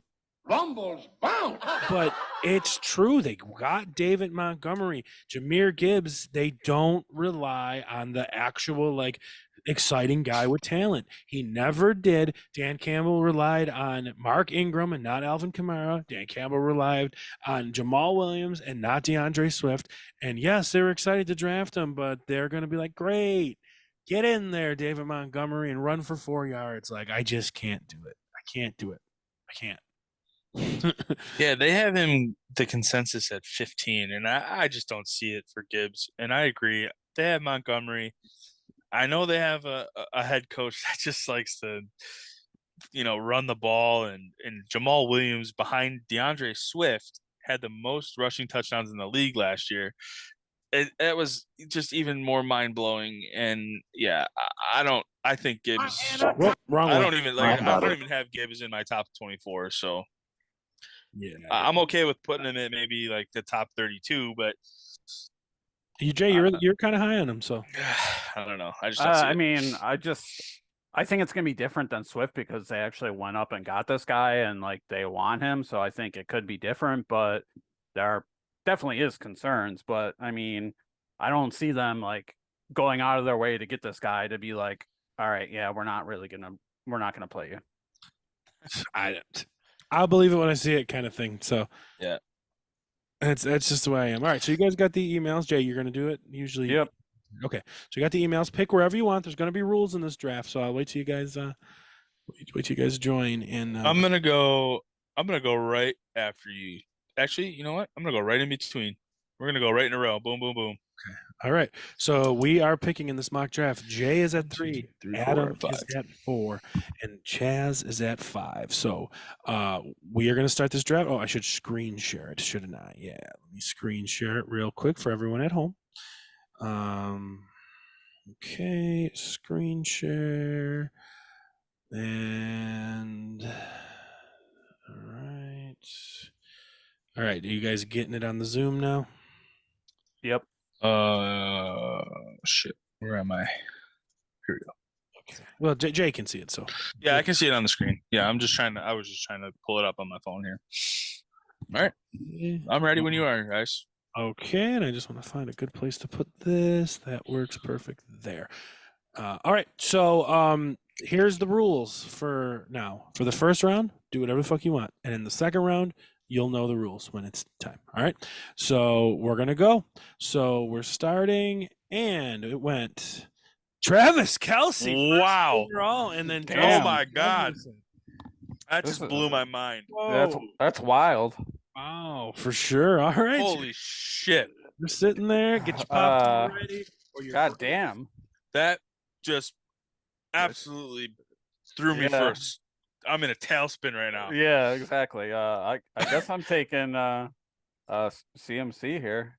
Rumbles bound. but it's true. They got David Montgomery, Jahmyr Gibbs. They don't rely on the actual like exciting guy with talent. He never did. Dan Campbell relied on Mark Ingram and not Alvin Kamara. Dan Campbell relied on Jamal Williams and not DeAndre Swift. And yes, they were excited to draft him, but they're going to be like, great, get in there, David Montgomery, and run for 4 yards. Like, I just can't do it. I can't do it. I can't. Yeah, they have him the consensus at 15, and I just don't see it for Gibbs. And I agree. They have Montgomery. I know they have a head coach that just likes to, run the ball, and Jamal Williams behind DeAndre Swift had the most rushing touchdowns in the league last year. It was just even more mind blowing. And yeah, I think Gibbs. Wrong I way. don't even have Gibbs in my top 24. So Yeah, I'm okay with putting him in maybe like the top 32, but Jay, you're kind of high on him, so I don't know. I just don't see I it. mean, I think it's gonna be different than Swift because they actually went up and got this guy and like they want him. So I think it could be different, but there definitely is concerns. But I mean, I don't see them like going out of their way to get this guy to be like, all right, yeah, we're not gonna play you. I'll believe it when I see it, kind of thing. So Yeah. That's just the way I am. All right, so you guys got the emails. Jay, you're going to do it usually. Yep. Okay, so you got the emails. Pick wherever you want. There's going to be rules in this draft, so I'll wait till you guys wait till you guys join. And I'm gonna go right after you. Actually, you know what? I'm gonna go right in between. We're gonna go right in a row. Boom, boom, boom. all right, so we are picking in this mock draft. Jay is at 3, Adam is at 4, and Chaz is at 5. So we are going to start this draft. Oh, I should screen share it, shouldn't I? Yeah, let me screen share it real quick for everyone at home. Okay, screen share. And all right, are you guys getting it on the Zoom now? Yep. Shit. Where am I? Here we go. Okay. Well, Jay can see it, so Yeah, I can see it on the screen. Yeah, I was just trying to pull it up on my phone here. All right. I'm ready when you are, guys. okay. And I just want to find a good place to put this. That works perfect there. All right, so here's the rules for now. For the first round, do whatever the fuck you want, and in the second round, you'll know the rules when it's time. All right, so we're gonna go. So we're starting, and it went Travis Kelce. Wow. Overall, and then Damn. Oh my God. Jefferson. That This just is- blew my mind. Whoa. That's wild. Wow, for sure. All right, Holy shit. you're sitting there. Get your popcorn ready. Or your God damn. That just absolutely threw me Yeah. first. I'm in a tailspin right now. Yeah, exactly. I guess I'm taking CMC here.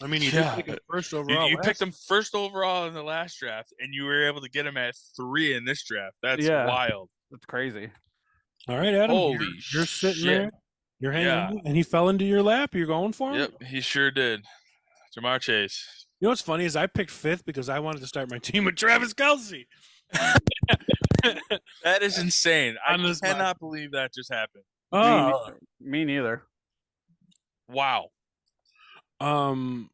I mean, you Yeah. did pick him first You, overall. you last picked him first overall in the last draft, and you were able to get him at 3 in this draft. That's Yeah. wild. That's crazy. All right, Adam. Holy you're sitting shit. there. You're hanging Yeah. out, and he fell into your lap. You're going for him. Yep, he sure did. Jamar Chase. You know what's funny is I picked 5th because I wanted to start my team with Travis Kelce. That is insane. I On this cannot believe that just happened. Oh, Me neither. Wow. I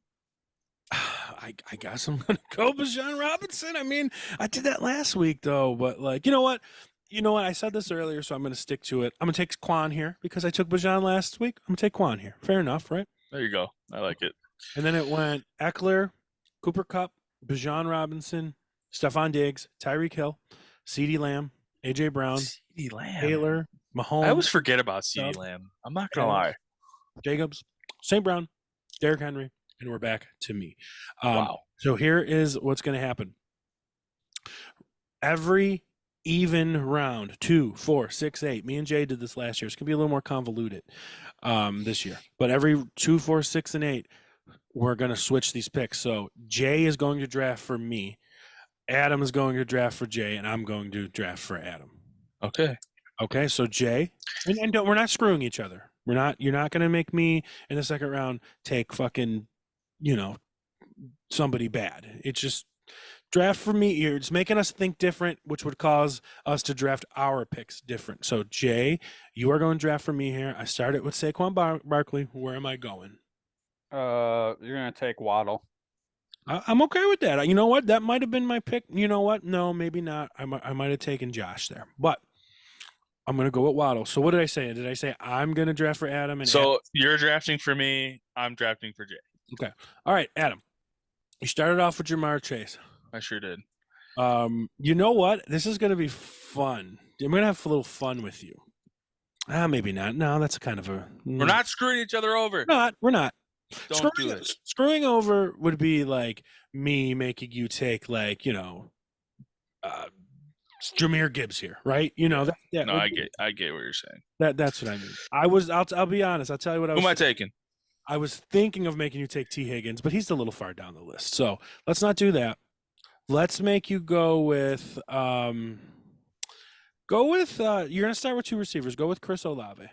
guess I'm gonna go BIJAN Robinson. I mean, I did that last week though, but like, you know what? I said this earlier, so I'm gonna stick to it. I'm gonna take Quan here because I took BIJAN last week. I'm gonna take Quan here. Fair enough, right? There you go. I like it. And then it went ECKLER, Cooper Kupp, BIJAN Robinson, Stephon Diggs, Tyreek Hill, CeeDee Lamb, AJ Brown, CeeDee Lamb. Taylor, Mahomes. I always forget about CeeDee Chubb, Lamb. I'm not gonna lie. Jacobs, St. Brown, Derrick Henry, and we're back to me. Wow. So here is what's going to happen. Every even round, 2, 4, 6, 8. Me and Jay did this last year. It's going to be a little more convoluted this year. But every 2, 4, 6, and 8, we're going to switch these picks. So Jay is going to draft for me. Adam is going to draft for Jay, and I'm going to draft for Adam. Okay. Okay, so Jay, and we're not screwing each other. You're not going to make me in the second round take fucking, somebody bad. It's just draft for me. It's making us think different, which would cause us to draft our picks different. So Jay, you are going to draft for me here. I started with Saquon Barkley. Where am I going? You're gonna take Waddle. I'm okay with that. You know what? That might have been my pick. You know what? No, maybe not. I might have taken Josh there, but I'm going to go with Waddle. So what did I say? Did I say I'm going to draft for Adam? And So you're drafting for me. I'm drafting for Jay. Okay. All right, Adam. You started off with Jamar Chase. I sure did. You know what? This is going to be fun. I'm going to have a little fun with you. Maybe not. No, that's kind of a... We're not screwing each other over. We're not. Don't do this. Screwing over would be like me making you take like, Jahmyr Gibbs here, right? No, I get what you're saying. That's what I mean. I'll be honest. I'll tell you what I was. Who am I taking? I was thinking of making you take T. Higgins, but he's a little far down the list. So let's not do that. Let's make you go with you're gonna start with 2 receivers. Go with Chris Olave.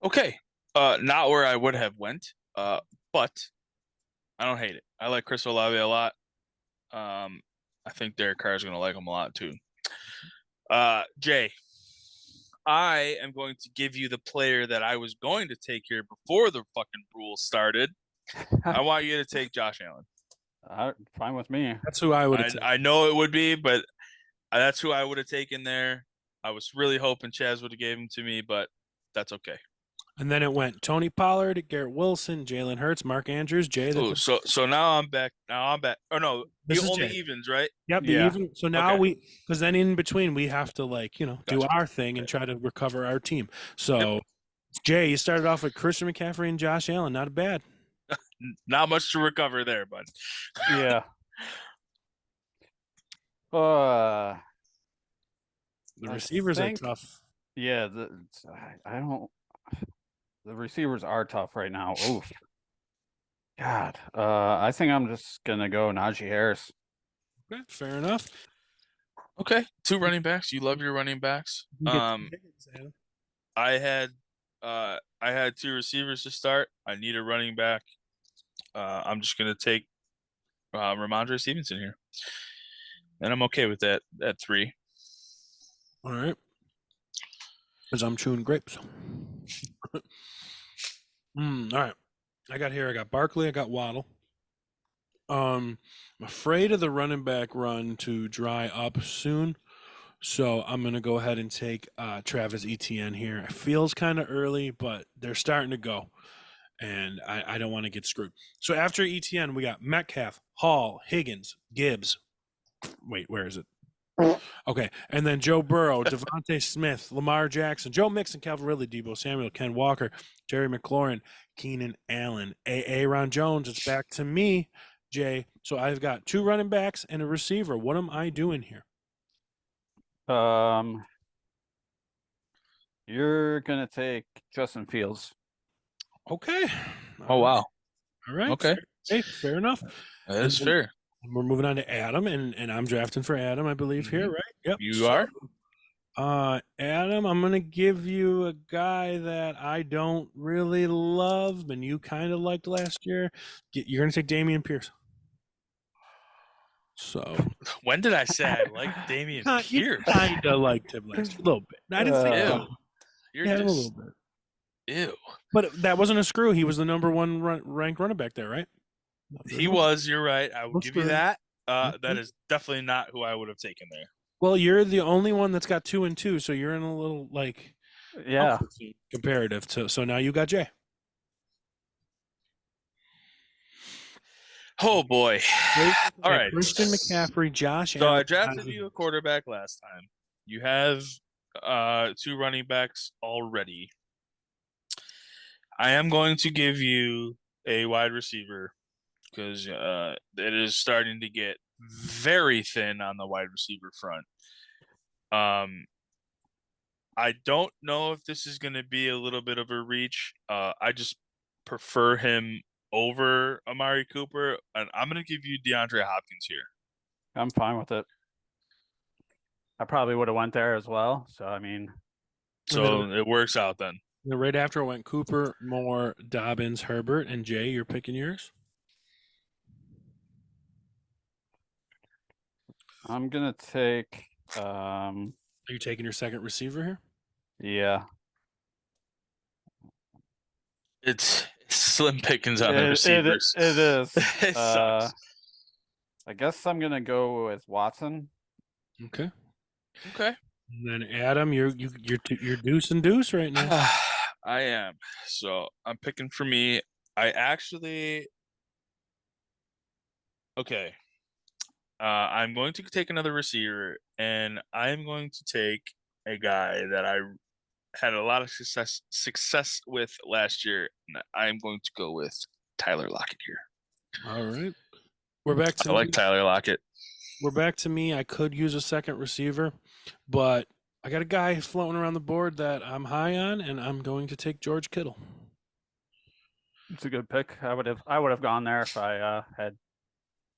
Okay. Not where I would have went. But I don't hate it. I like Chris Olave a lot. I think Derek Carr is going to like him a lot too. Jay, I am going to give you the player that I was going to take here before the fucking rules started. I want you to take Josh Allen. Fine with me. That's who I would have taken. I know it would be, but that's who I would have taken there. I was really hoping Chaz would have gave him to me, but that's okay. And then it went Tony Pollard, Garrett Wilson, Jalen Hurts, Mark Andrews, Jay. So now I'm back. Oh no, This the is only Jay. evens, right? Yep. Yeah. So now Okay. because then in between we have to do Gotcha. our thing and try to recover our team. So Jay, you started off with Christian McCaffrey and Josh Allen. Not bad. Not much to recover there, bud. Yeah. The I receivers think- are tough. Yeah. I don't. The receivers are tough right now. Oof. God. I think I'm just gonna go Najee Harris. Okay, fair enough. Okay, 2 running backs. You love your running backs. You get T. Higgins, Adam. I had 2 receivers to start. I need a running back. I'm just gonna take Ramondre Stevenson here, and I'm okay with that at 3. All right. Because I'm chewing grapes. All right. I got Barkley. I got Waddle. I'm afraid of the running back run to dry up soon. So I'm going to go ahead and take Travis Etienne here. It feels kind of early, but they're starting to go. And I don't want to get screwed. So after Etienne, we got Metcalf, Hall, Higgins, Gibbs. Wait, where is it? Okay, and then Joe Burrow, Devontae Smith, Lamar Jackson, Joe Mixon, Calvin Ridley, Deebo Samuel, Ken Walker, Jerry McLaurin, Keenan Allen, Aaron Jones. It's back to me, Jay. So I've got 2 running backs and a receiver. What am I doing here? You're gonna take Justin Fields. Okay. Oh wow. All right. Okay. Hey, fair enough. That is fair. We're moving on to Adam, and I'm drafting for Adam, I believe, here, right? Yep. You are? Adam, I'm going to give you a guy that I don't really love, and you kind of liked last year. You're going to take Dameon Pierce. So When did I say I like Dameon you Pierce? kind of liked him last year, a little bit. I didn't say Ew. no. You're Yeah, a just little bit. Ew. But that wasn't a screw. He was the number one ranked running back there, right? He was. You're right. I will No give you screw. that. That Okay. is definitely not who I would have taken there. Well, you're the only one that's got 2 and 2, so you're in a little like Yeah. comparative to. So now you got Jay. Oh boy. All right. Christian McCaffrey, Josh So Allen. I drafted you a quarterback last time. You have 2 running backs already. I am going to give you a wide receiver because it is starting to get very thin on the wide receiver front. I don't know if this is going to be a little bit of a reach. I just prefer him over Amari Cooper, and I'm going to give you DeAndre Hopkins here. I'm fine with it. I probably would have went there as well. So I mean, So it works out then. Right after it went Cooper, Moore, Dobbins, Herbert, and Jay. You're picking yours. I'm gonna take. Are you taking your second receiver here? Yeah. It's slim pickings on the receivers. It is. It sucks. I guess I'm gonna go with Watson. Okay. Okay. And then Adam, you're deuce and deuce right now. I am. So I'm picking for me. I actually. Okay. I'm going to take another receiver, and I'm going to take a guy that I had a lot of success with last year, and I'm going to go with Tyler Lockett here. All right. We're back to I like Tyler Lockett. We're back to me. I could use a second receiver, but I got a guy floating around the board that I'm high on, and I'm going to take George Kittle. It's a good pick. I would have gone there if I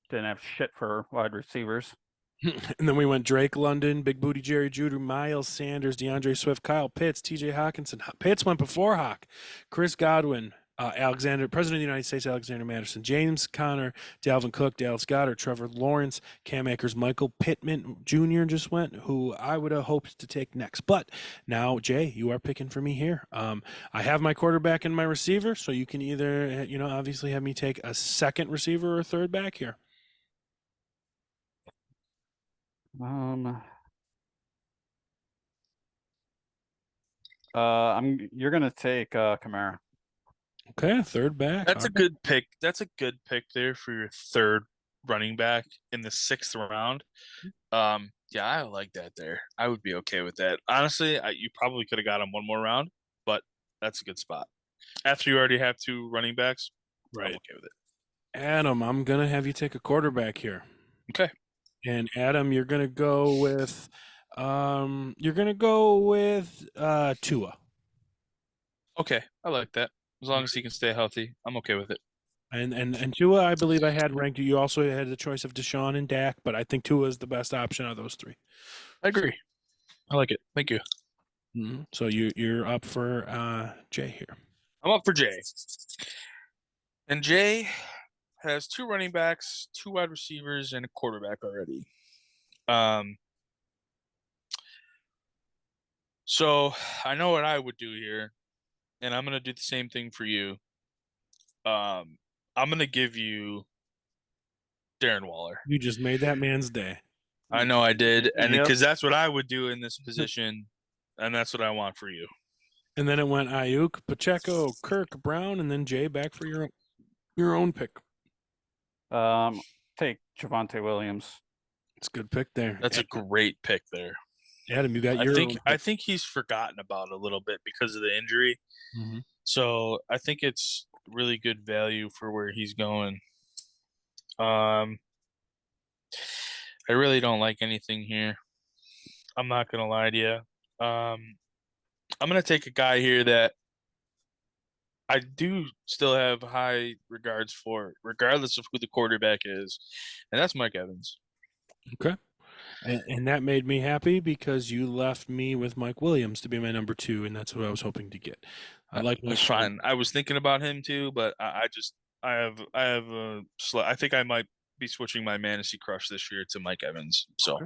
didn't have shit for wide receivers. And then we went Drake London, Big Booty Jerry Judy, Miles Sanders, DeAndre Swift, Kyle Pitts, TJ Hawkinson. Pitts went before Hawk, Chris Godwin, President of the United States, Alexander Madison, James Conner, Dalvin Cook, Dallas Goedert, Trevor Lawrence, Cam Akers, Michael Pittman Jr. just went, who I would have hoped to take next. But now, Jay, you are picking for me here. I have my quarterback and my receiver, so you can either, obviously have me take a second receiver or a third back here. You're gonna take Kamara. Okay, third back. That's a good pick. That's a good pick there for your third running back in the 6th round. Yeah, I like that there. I would be okay with that. Honestly, you probably could have got him one more round, but that's a good spot. After you already have 2 running backs, right? I'm okay with it. Adam, I'm gonna have you take a quarterback here. Okay. And Adam, you're gonna go with Tua. Okay, I like that. As long as he can stay healthy, I'm okay with it. And Tua, I believe I had ranked. You also had the choice of Deshaun and Dak, but I think Tua is the best option of those 3. I agree. I like it. Thank you. Mm-hmm. So you're up for Jay here. I'm up for Jay. And Jay has 2 running backs, 2 wide receivers, and a quarterback already. So I know what I would do here, and I'm gonna do the same thing for you. I'm gonna give you Darren Waller. You just made that man's day. I know I did, and Yep. because that's what I would do in this position, and that's what I want for you. And then it went Ayuk, Pacheco, Kirk, Brown, and then Jay back for your own pick. Take Javonte Williams. It's a good pick there. That's a great pick there. Adam, you got your own I pick. think he's forgotten about a little bit because of the injury. Mhm. So I think it's really good value for where he's going. I really don't like anything here. I'm not gonna lie to you. I'm gonna take a guy here that I do still have high regards for, regardless of who the quarterback is, and that's Mike Evans. Okay. And that made me happy because you left me with Mike Williams to be my number 2, and that's what I was hoping to get. I like That's fine. I was thinking about him too, but I think I might be switching my fantasy crush this year to Mike Evans. So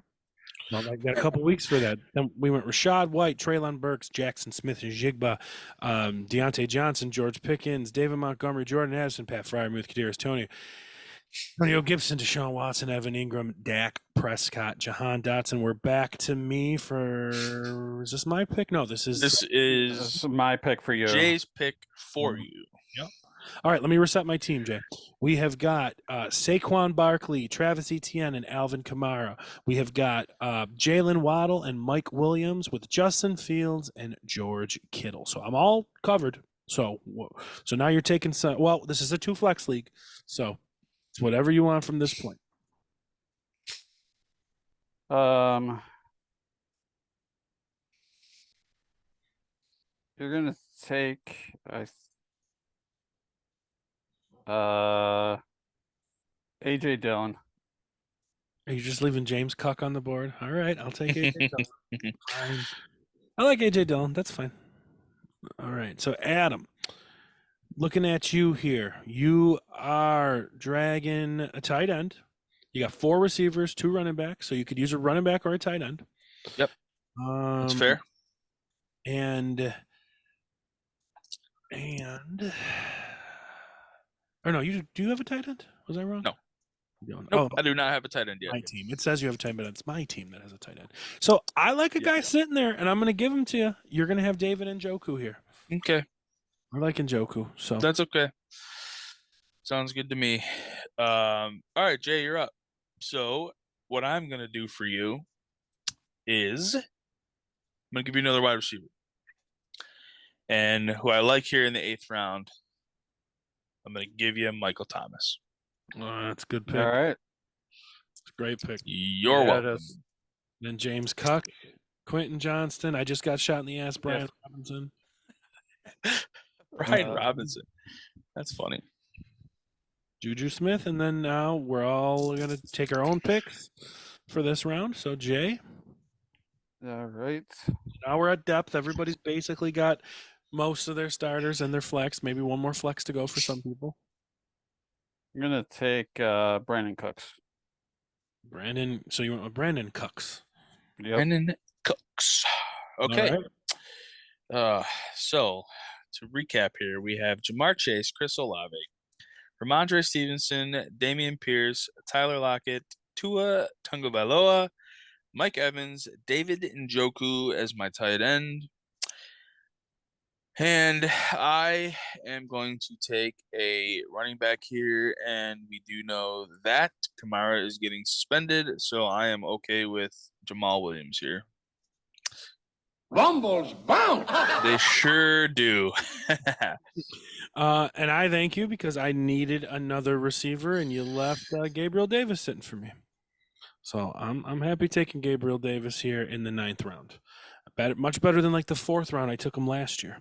Well, I got a couple weeks for that. Then we went Rashad White, Traylon Burks, Jackson Smith, and Jigba, Deontay Johnson, George Pickens, David Montgomery, Jordan Addison, Pat Fryermuth, Kadarius Toney, Antonio Gibson, Deshaun Watson, Evan Ingram, Dak Prescott, Jahan Dotson. We're back to me for. Is this my pick? No, this is This is my pick for you. Jay's pick for you. Yep. All right, let me reset my team, Jay. We have got Saquon Barkley, Travis Etienne, and Alvin Kamara. We have got Jalen Waddle and Mike Williams with Justin Fields and George Kittle. So I'm all covered. So now you're taking some. Well, this is a 2-flex league, so it's whatever you want from this point. You're gonna take AJ Dillon. Are you just leaving James Cook on the board? All right, I'll take AJ Dillon. Fine. I like AJ Dillon. That's fine. All right, so Adam, looking at you here, you are dragging a tight end. You got 4 receivers, 2 running backs, so you could use a running back or a tight end. Yep, that's fair. And or no, do you have a tight end? Was I wrong? No. You don't. Nope, I do not have a tight end yet. My team. It says you have a tight end, but it's my team that has a tight end. So I like a guy sitting there, and I'm going to give him to you. You're going to have David Njoku here. Okay. I like Njoku, so That's okay. Sounds good to me. All right, Jay, you're up. So what I'm going to do for you is I'm going to give you another wide receiver. And who I like here in the 8th round, I'm going to give you Michael Thomas. that's a good pick. All right. It's a great pick. You're welcome. Then James Cook, Quentin Johnston. I just got shot in the ass. Brian Robinson. Brian Robinson. That's funny. Juju Smith, and then now we're all going to take our own picks for this round. So Jay. All right. Now we're at depth. Everybody's basically got most of their starters and their flex. Maybe one more flex to go for some people. I'm gonna take Brandon Cooks. So you went with Brandon Cooks. Yep. Brandon Cooks. Okay. All right. So to recap here, we have Jamar Chase, Chris Olave, Ramondre Stevenson, Damian Pierce, Tyler Lockett, Tua Tagovailoa, Mike Evans, David Njoku as my tight end. And I am going to take a running back here, and we do know that Kamara is getting suspended, so I am okay with Jamal Williams here. Rumbles bounce. They sure do. And I thank you because I needed another receiver, and you left Gabriel Davis sitting for me. So I'm happy taking Gabriel Davis here in the 9th round. Much better than like the 4th round I took him last year.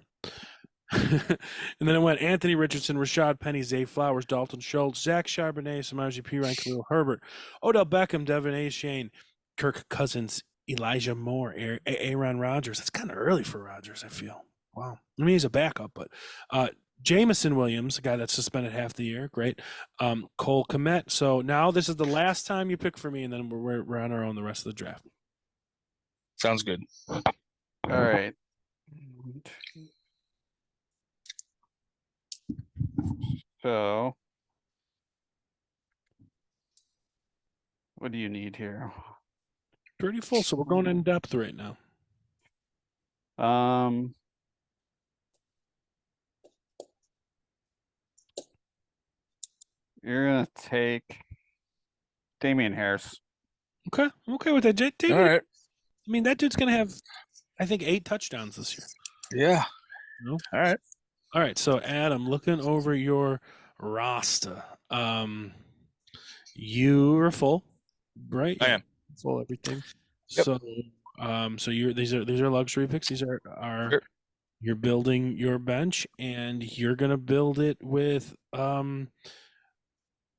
And then it went Anthony Richardson, Rashad Penny, Zay Flowers, Dalton Schultz, Zach Charbonnet, Samaje Perine, Khalil Herbert, Odell Beckham, Devin A. Shane, Kirk Cousins, Elijah Moore, Aaron Rodgers. That's kind of early for Rodgers, I feel. Wow. I mean, he's a backup, but Jamison Williams, a guy that's suspended half the year. Great. Cole Kmet. So now this is the last time you pick for me, and then we're on our own the rest of the draft. Sounds good. All right. So, what do you need here? Pretty full, so we're going in depth right now. You're gonna take Damian Harris. Okay, I'm okay with that. David, All right. I mean, that dude's gonna have, I think, 8 touchdowns this year. Yeah. No? All right. All right, so Adam, looking over your roster, you are full, right? I am. Full everything. Yep. So, these are luxury picks. These are Sure. You're building your bench, and you're gonna build it with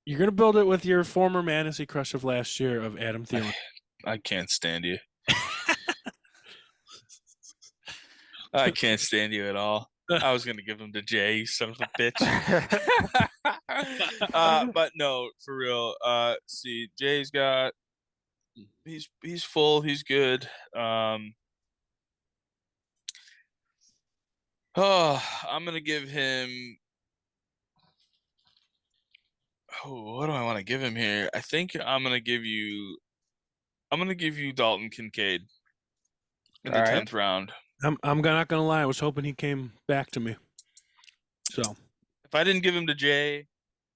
your former fantasy crush of last year of Adam Thielen. I can't stand you. I can't stand you at all. I was gonna give him to Jay, you son of a bitch. But no, for real. See, Jay's got he's full. He's good. I'm gonna give him. Oh, what do I want to give him here? I think I'm gonna give you. I'm gonna give you Dalton Kincaid in the All right. 10th round. I'm not gonna lie. I was hoping he came back to me. So If I didn't give him to Jay,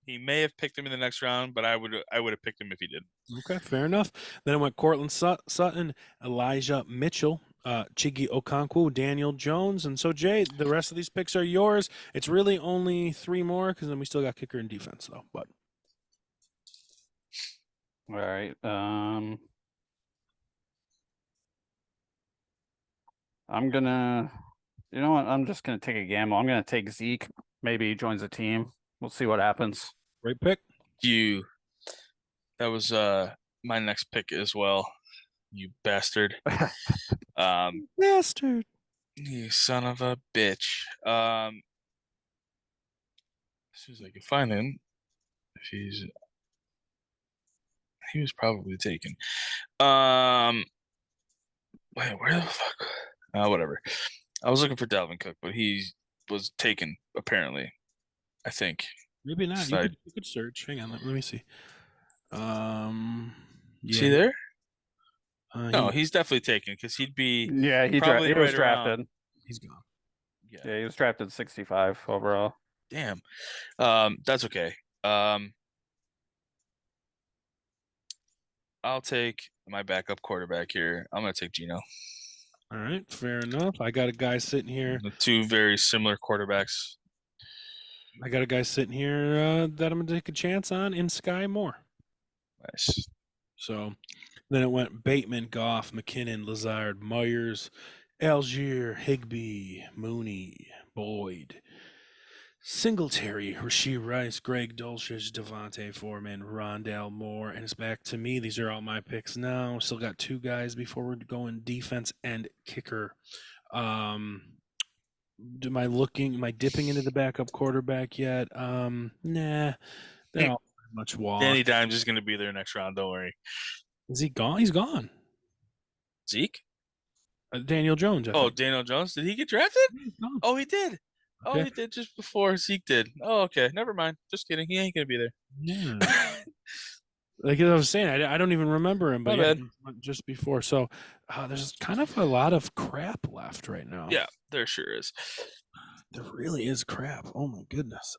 he may have picked him in the next round, but I would have picked him if he did. okay, fair enough. Then I went Cortland Sutton, Elijah Mitchell, Chigi Okonkwo, Daniel Jones, and so Jay. The rest of these picks are yours. It's really only 3 more because then we still got kicker and defense though. But All right. I'm gonna, you know what? I'm just gonna take a gamble. I'm gonna take Zeke. Maybe he joins the team. We'll see what happens. great pick. That was my next pick as well. You bastard. Bastard. You son of a bitch. As soon as I can find him, if he was probably taken. Wait, where the fuck? Whatever. I was looking for Dalvin Cook, but he was taken apparently. I think. Maybe not. Side. You could search. Hang on. Let me see. Is he there? No, he- he's definitely taken because he'd be. Yeah, he Probably was right around- drafted. he's gone. Yeah, he was drafted 65 overall. Damn. That's okay. I'll take my backup quarterback here. I'm gonna take Gino. All right, fair enough. I got a guy sitting here. The two very similar quarterbacks. I got a guy sitting here that I'm gonna take a chance on in Sky Moore. Nice. So then it went Bateman, Goff, McKinnon, Lazard, Myers, Algier, Higbee, Mooney, Boyd, Singletary, Rasheed Rice, Greg Dulcich, Devontae Foreman, Rondale Moore, and it's back to me. These are all my picks now. Still got 2 guys before we're going defense and kicker. Am I dipping into the backup quarterback yet? Nah. They're all pretty much washed. Danny Dimes is gonna be there next round. Don't worry. Is he gone? He's gone. Zeke? Daniel Jones. I Oh, think. Daniel Jones. Did he get drafted? He's gone. Oh, he did. Oh, Okay. he did just before Zeke did. Oh, okay. Never mind. Just kidding. He ain't gonna be there. Yeah. Like I was saying, I don't even remember him, but My yeah, bad. he went just before. So there's kind of a lot of crap left right now. Yeah, there sure is. There really is crap. Oh my goodness.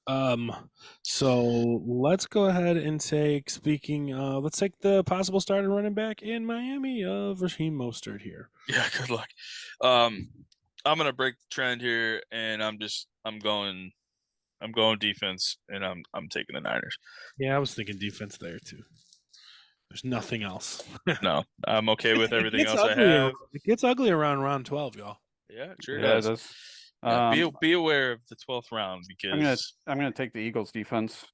So let's go ahead and take. Let's take the possible starter running back in Miami of Raheem Mostert here. Yeah, good luck. I'm gonna break the trend here, and I'm going defense, and I'm taking the Niners. Yeah, I was thinking defense there too. There's nothing else. No, I'm okay with everything else I ugly have. It gets ugly around round 12, y'all. Yeah, it sure Yeah, it does. does. Yeah, be aware of the 12th round because I'm gonna take the Eagles defense.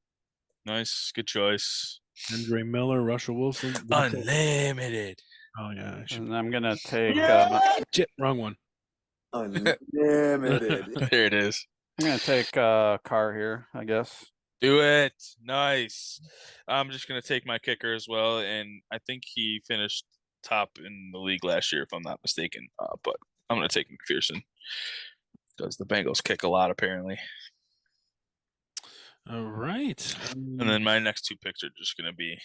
nice, good choice. Andre Miller, Russell Wilson. Unlimited. Oh yeah, I should. And I'm gonna take Shit, wrong one. Unlimited. There it is. I'm gonna take Carr here, I guess. Do it. Nice. I'm just gonna take my kicker as well, and I think he finished top in the league last year, if I'm not mistaken. But I'm gonna take McPherson because the Bengals kick a lot apparently. All right. And then my next 2 picks are just gonna be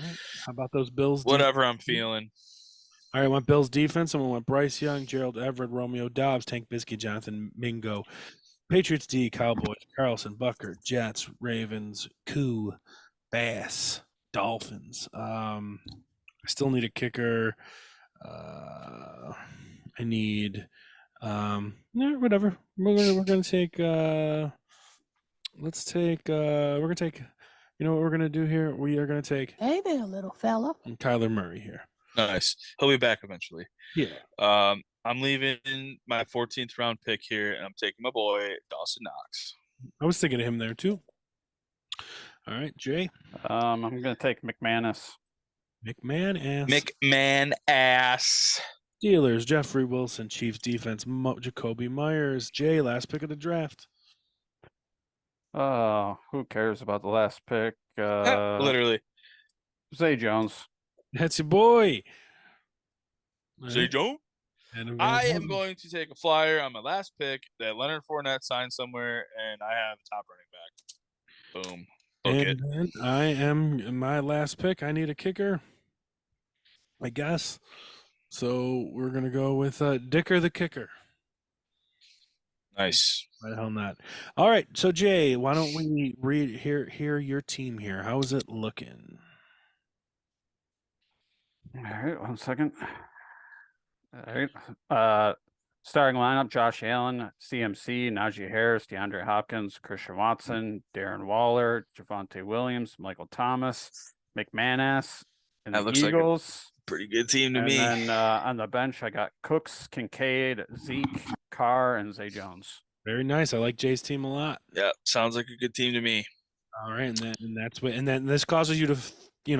Right. How about those Bills? whatever I'm feeling. All right, I went Bills defense. I went Bryce Young, Gerald Everett, Romeo Dobbs, Tank Biskey, Jonathan Mingo. Patriots D, Cowboys, Carlson, Bucker, Jets, Ravens, Koo, Bass, Dolphins. I still need a kicker. I need whatever. We're gonna take we're gonna take, you know what we're gonna do here? We are gonna take Hey there, little fella. Kyler Murray here. Nice. He'll be back eventually. Yeah. I'm leaving my 14th round pick here, and I'm taking my boy Dawson Knox. I was thinking of him there too. All right, Jay. I'm gonna take McManus. McMahon ass. Steelers, Jeffrey Wilson, Chiefs defense, Jacoby Myers. Jay, last pick of the draft. Who cares about the last pick? Literally. Zay Jones. That's your boy. Zay Jones. Adam Van I am Helden. going to take a flyer on my last pick that Leonard Fournette signed somewhere, and I have a top running back. Boom. Book it. And then I am my last pick. I need a kicker, I guess. So we're gonna go with Dicker the kicker. Nice. Why the hell not? All right. So Jay, why don't we hear your team here? How is it looking? All right, 1 second. All right. Starting lineup: Josh Allen, CMC, Najee Harris, DeAndre Hopkins, Christian Watson, Darren Waller, Javonte Williams, Michael Thomas, McManus, and That the looks like a Eagles. Pretty good team to And me. then on the bench, I got Cooks, Kincaid, Zeke, Carr, and Zay Jones. Very nice. I like Jay's team a lot. Yeah, sounds like a good team to me. All right, and then this causes you to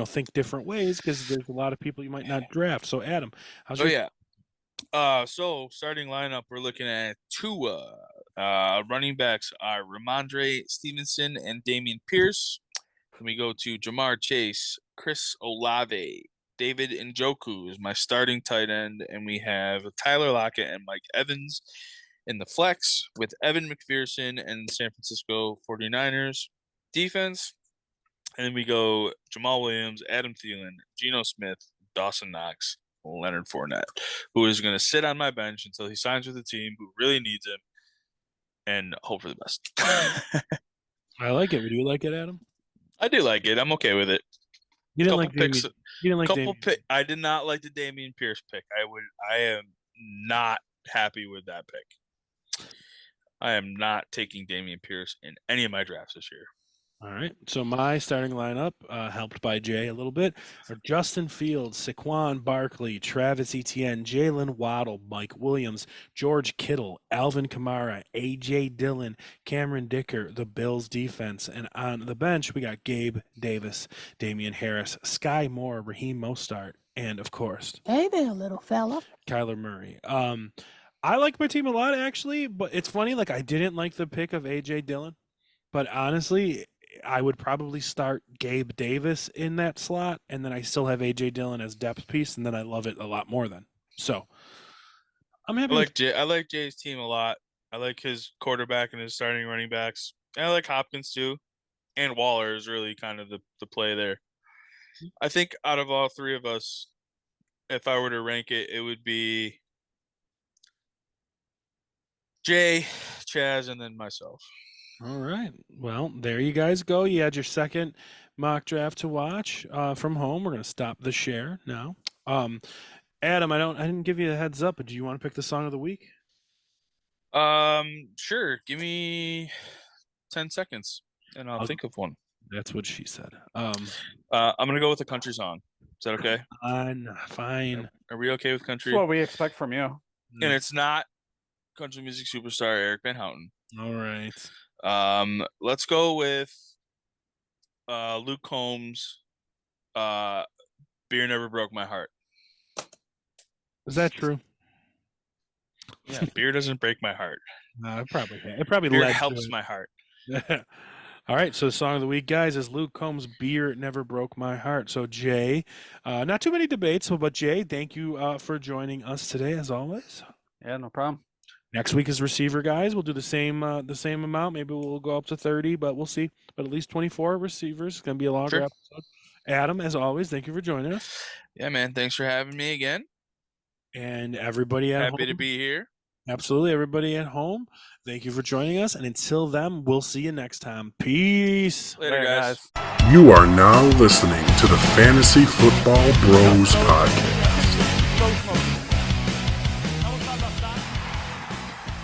think different ways because there's a lot of people you might not draft. So Adam, how's Oh your yeah. So starting lineup, we're looking at two running backs are Ramondre Stevenson and Dameon Pierce. Then we go to Jamar Chase, Chris Olave, David Njoku is my starting tight end, and we have Tyler Lockett and Mike Evans in the flex with Evan McPherson and San Francisco 49ers defense. And then we go Jamal Williams, Adam Thielen, Geno Smith, Dawson Knox, Leonard Fournette, who is going to sit on my bench until he signs with a team who really needs him, and hope for the best. I like it. Would you like it, Adam? I do like it. I'm okay with it. You didn't Couple like picks. Damien. You didn't like Damien. I did not like the Dameon Pierce pick. I am not happy with that pick. I am not taking Dameon Pierce in any of my drafts this year. All right. So my starting lineup, helped by Jay a little bit, are Justin Fields, Saquon Barkley, Travis Etienne, Jalen Waddle, Mike Williams, George Kittle, Alvin Kamara, A.J. Dillon, Cameron Dicker, the Bills defense. And on the bench, we got Gabe Davis, Damian Harris, Sky Moore, Raheem Mostert, and, of course, Hey there, little fella. Kyler Murray. I like my team a lot, actually, but it's funny. Like, I didn't like the pick of A.J. Dillon, but honestly, I would probably start Gabe Davis in that slot, and then I still have A.J. Dillon as depth piece, and then I love it a lot more then. So I'm happy. I like Jay's team a lot. I like his quarterback and his starting running backs. And I like Hopkins too. And Waller is really kind of the play there. I think out of all three of us, if I were to rank it, it would be Jay, Chaz, and then myself. All right. Well, there you guys go. You had your second mock draft to watch from home. We're going to stop the share now. Adam, I didn't give you a heads up, but do you want to pick the song of the week? Sure. Give me 10 seconds and I'll think of one. That's what she said. I'm going to go with a country song. Is that okay? Fine. Are we okay with country? That's what we expect from you. And it's not country music superstar Eric Van Houten. All right. Let's go with Luke Combs. Beer Never Broke My Heart. Is that true? Yeah, beer doesn't break my heart. It probably can. It probably Beer led helps to my heart. All right, so the song of the week, guys, is Luke Combs' Beer Never Broke My Heart. So, Jay, not too many debates, but Jay, thank you for joining us today, as always. Yeah, no problem. Next week is receiver, guys. We'll do the same amount. Maybe we'll go up to 30, but we'll see. But at least 24 receivers. It's going to be a longer episode. Adam, as always, thank you for joining us. Yeah, man. Thanks for having me again. And everybody at home. Happy to be here. Absolutely. Everybody at home, thank you for joining us. And until then, we'll see you next time. Peace. Later, guys. You are now listening to the Fantasy Football Bros Podcast.